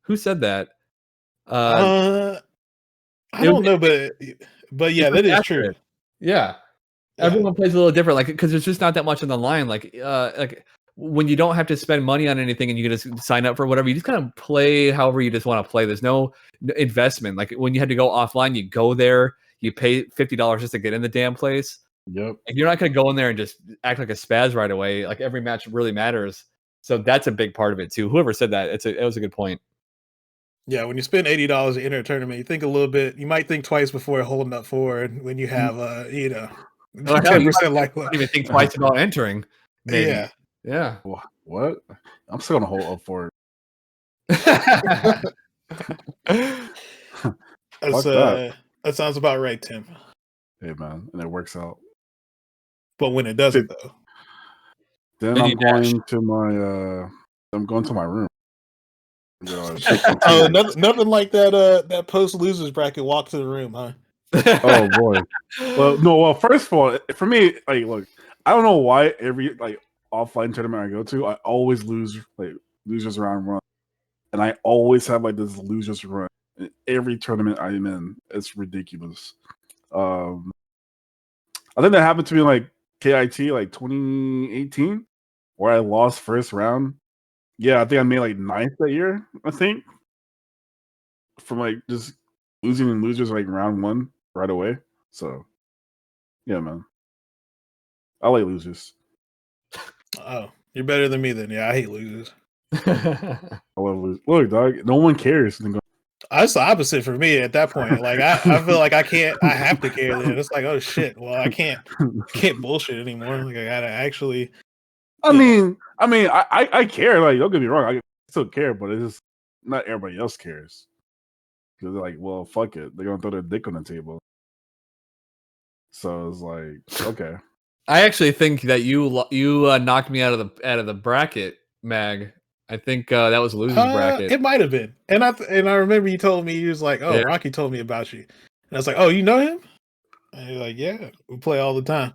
Who said that? I don't know, but yeah, that is true. Yeah. Everyone plays a little different, like because there's just not that much on the line. Like when you don't have to spend money on anything and you can just sign up for whatever, you just kind of play however you just want to play. There's no investment. Like when you had to go offline, you go there, you pay $50 just to get in the damn place. Yep. And you're not going to go in there and just act like a spaz right away. Like every match really matters. So that's a big part of it too. Whoever said that, it was a good point. Yeah, when you spend $80 to enter a tournament, you think a little bit. You might think twice before holding up forward when you have 10% like. You don't even think twice about entering. Maybe. Yeah. What? I'm still gonna hold up for it. That sounds about right, Tim. Hey man, and it works out. But when it doesn't, though, then I'm going to my room. Oh, nothing like that post losers bracket walk to the room, huh? Oh boy. Well, first of all, for me, like, look, I don't know why every like offline tournament I go to, I always lose like losers round one, and I always have like this losers run in every tournament I'm in. It's ridiculous. I think that happened to me like KIT like 2018, where I lost first round. Yeah, I think I made like 9th that year. I think from like just losing and losers like round one right away. So, yeah, man, I like losers. Oh, you're better than me then. Yeah, I hate losers. I love losers. Look, dog, no one cares. That's the opposite for me at that point. Like I feel like I have to care then. It's like, oh shit, well I can't bullshit anymore. Like I gotta actually. I mean, I care. Like, don't get me wrong, I still care, but it's just not everybody else cares. Because they're like, well, fuck it, they're gonna throw their dick on the table. So it's like, okay. I actually think that you knocked me out of the bracket, Mag. I think that was losers bracket. It might have been, and I remember you told me, he was like, "Oh, yeah. Rocky told me about you," and I was like, "Oh, you know him?" And you're like, "Yeah, we play all the time."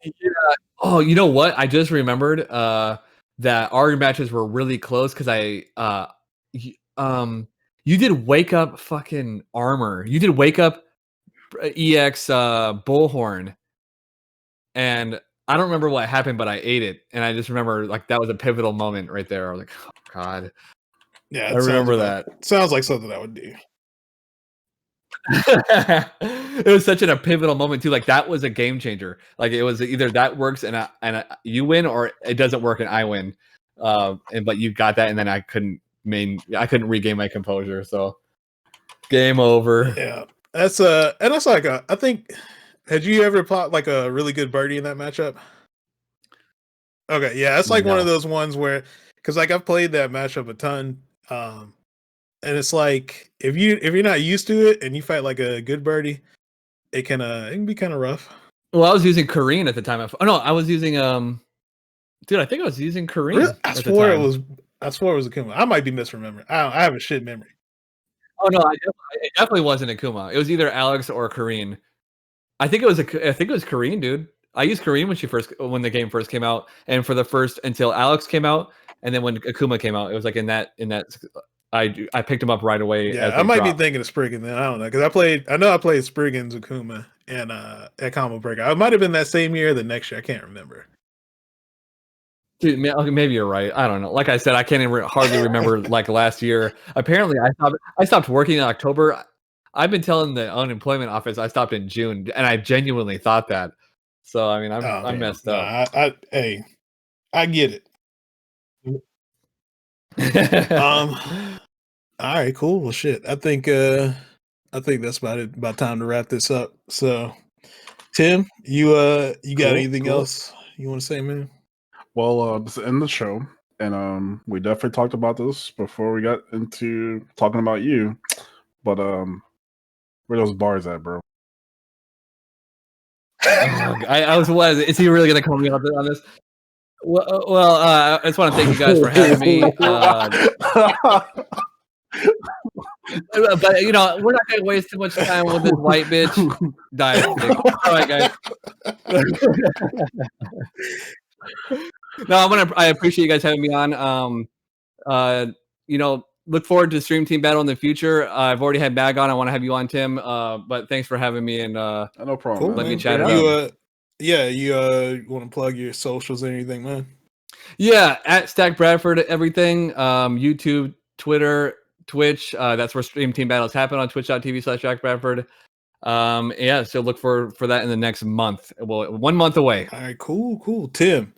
Yeah. Oh, you know what? I just remembered that our matches were really close because you did wake up fucking armor. You did wake up EX bullhorn, and I don't remember what happened, but I ate it, and I just remember like that was a pivotal moment right there. I was like, oh god, yeah, I remember that. Sounds like something I would do. It was such a pivotal moment too. Like that was a game changer. Like it was either that works and you win, or it doesn't work and I win. But you got that, and then I couldn't regain my composure. So game over. Yeah, that's and that's like I think. Had you ever plot like a really good birdie in that matchup? Okay, yeah, it's like one of those ones where, because like I've played that matchup a ton, and it's like if you're not used to it and you fight like a good birdie, it can be kind of rough. Well, I was using Korean at the time. I was using dude, I think I was using Korean. Really? I swore it was Akuma. I might be misremembering. I have a shit memory. Oh no, it definitely wasn't Akuma. It was either Alex or Korean. I think it was Korean, dude. I used Korean when the game first came out, and for the first until Alex came out, and then when Akuma came out, it was like in that I picked him up right away. Yeah, I might be thinking of Spriggan then. I don't know, because I know I played Spriggan's Akuma and at Combo Breaker. It might have been that same year or the next year. I can't remember. Dude, maybe you're right. I don't know. Like I said, I can't even hardly remember like last year. Apparently, I stopped working in October. I've been telling the unemployment office I stopped in June, and I genuinely thought that. So I mean, I'm messed up. Hey, I get it. All right, cool. Well, shit. I think that's about it. About time to wrap this up. So, Tim, you got anything else you want to say, man? Well, this is the end of the show, and we definitely talked about this before we got into talking about you. But where those bars at, bro? I was. Is he really gonna call me on this? Well, I just want to thank you guys for having me. But we're not gonna waste too much time with this white bitch diet. All right, guys. No, I appreciate you guys having me on. Look forward to Stream Team Battle in the future. I've already had Mag on. I want to have you on, Tim. But thanks for having me, and no problem. Cool, let man. me chat it up. You want to plug your socials or anything, man? Yeah, at Stack Bradford, everything. YouTube, Twitter, Twitch. That's where Stream Team Battles happen on twitch.tv/Stack Bradford. So look for that in the next month. Well, 1 month away. All right, cool. Tim,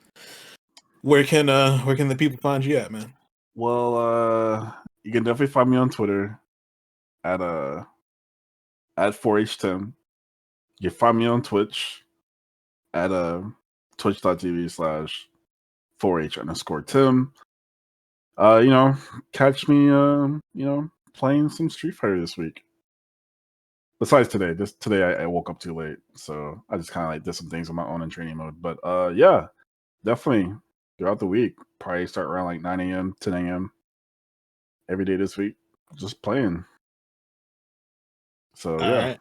where can the people find you at, man? Well, you can definitely find me on Twitter at 4HTim. You can find me on Twitch at twitch.tv/4H_Tim. Catch me playing some Street Fighter this week. Besides today. Today I woke up too late, so I just kind of like did some things on my own in training mode. But yeah, definitely throughout the week. Probably start around like 9 a.m., 10 a.m. every day this week, just playing. So yeah.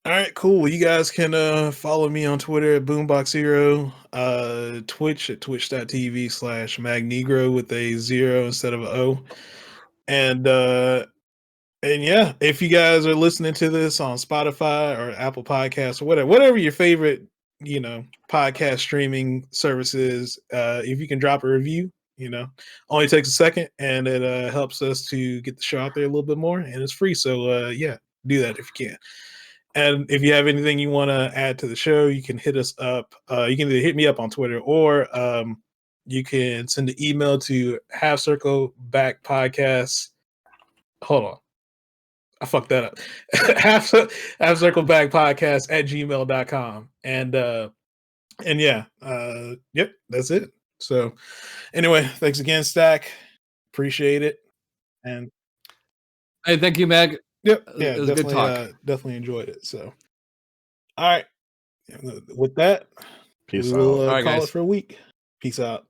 All right, cool. You guys can follow me on Twitter at BoomboxZero, Twitch at twitch.tv/Magnegro with a 0 instead of an O. And yeah, if you guys are listening to this on Spotify or Apple Podcasts or whatever your favorite, podcast streaming service is, if you can drop a review, only takes a second and it helps us to get the show out there a little bit more, and it's free. So yeah, do that if you can. And if you have anything you want to add to the show, you can hit us up. You can either hit me up on Twitter or you can send an email to halfcirclebackpodcast. Hold on. I fucked that up. halfcirclebackpodcast@gmail.com. And yeah, yep, that's it. So anyway, thanks again, Stack. Appreciate it. And hey, thank you, Mag. Yep, yeah, it was a good talk. Definitely enjoyed it. So, all right. With that, peace we will out. call it for a week. Peace out.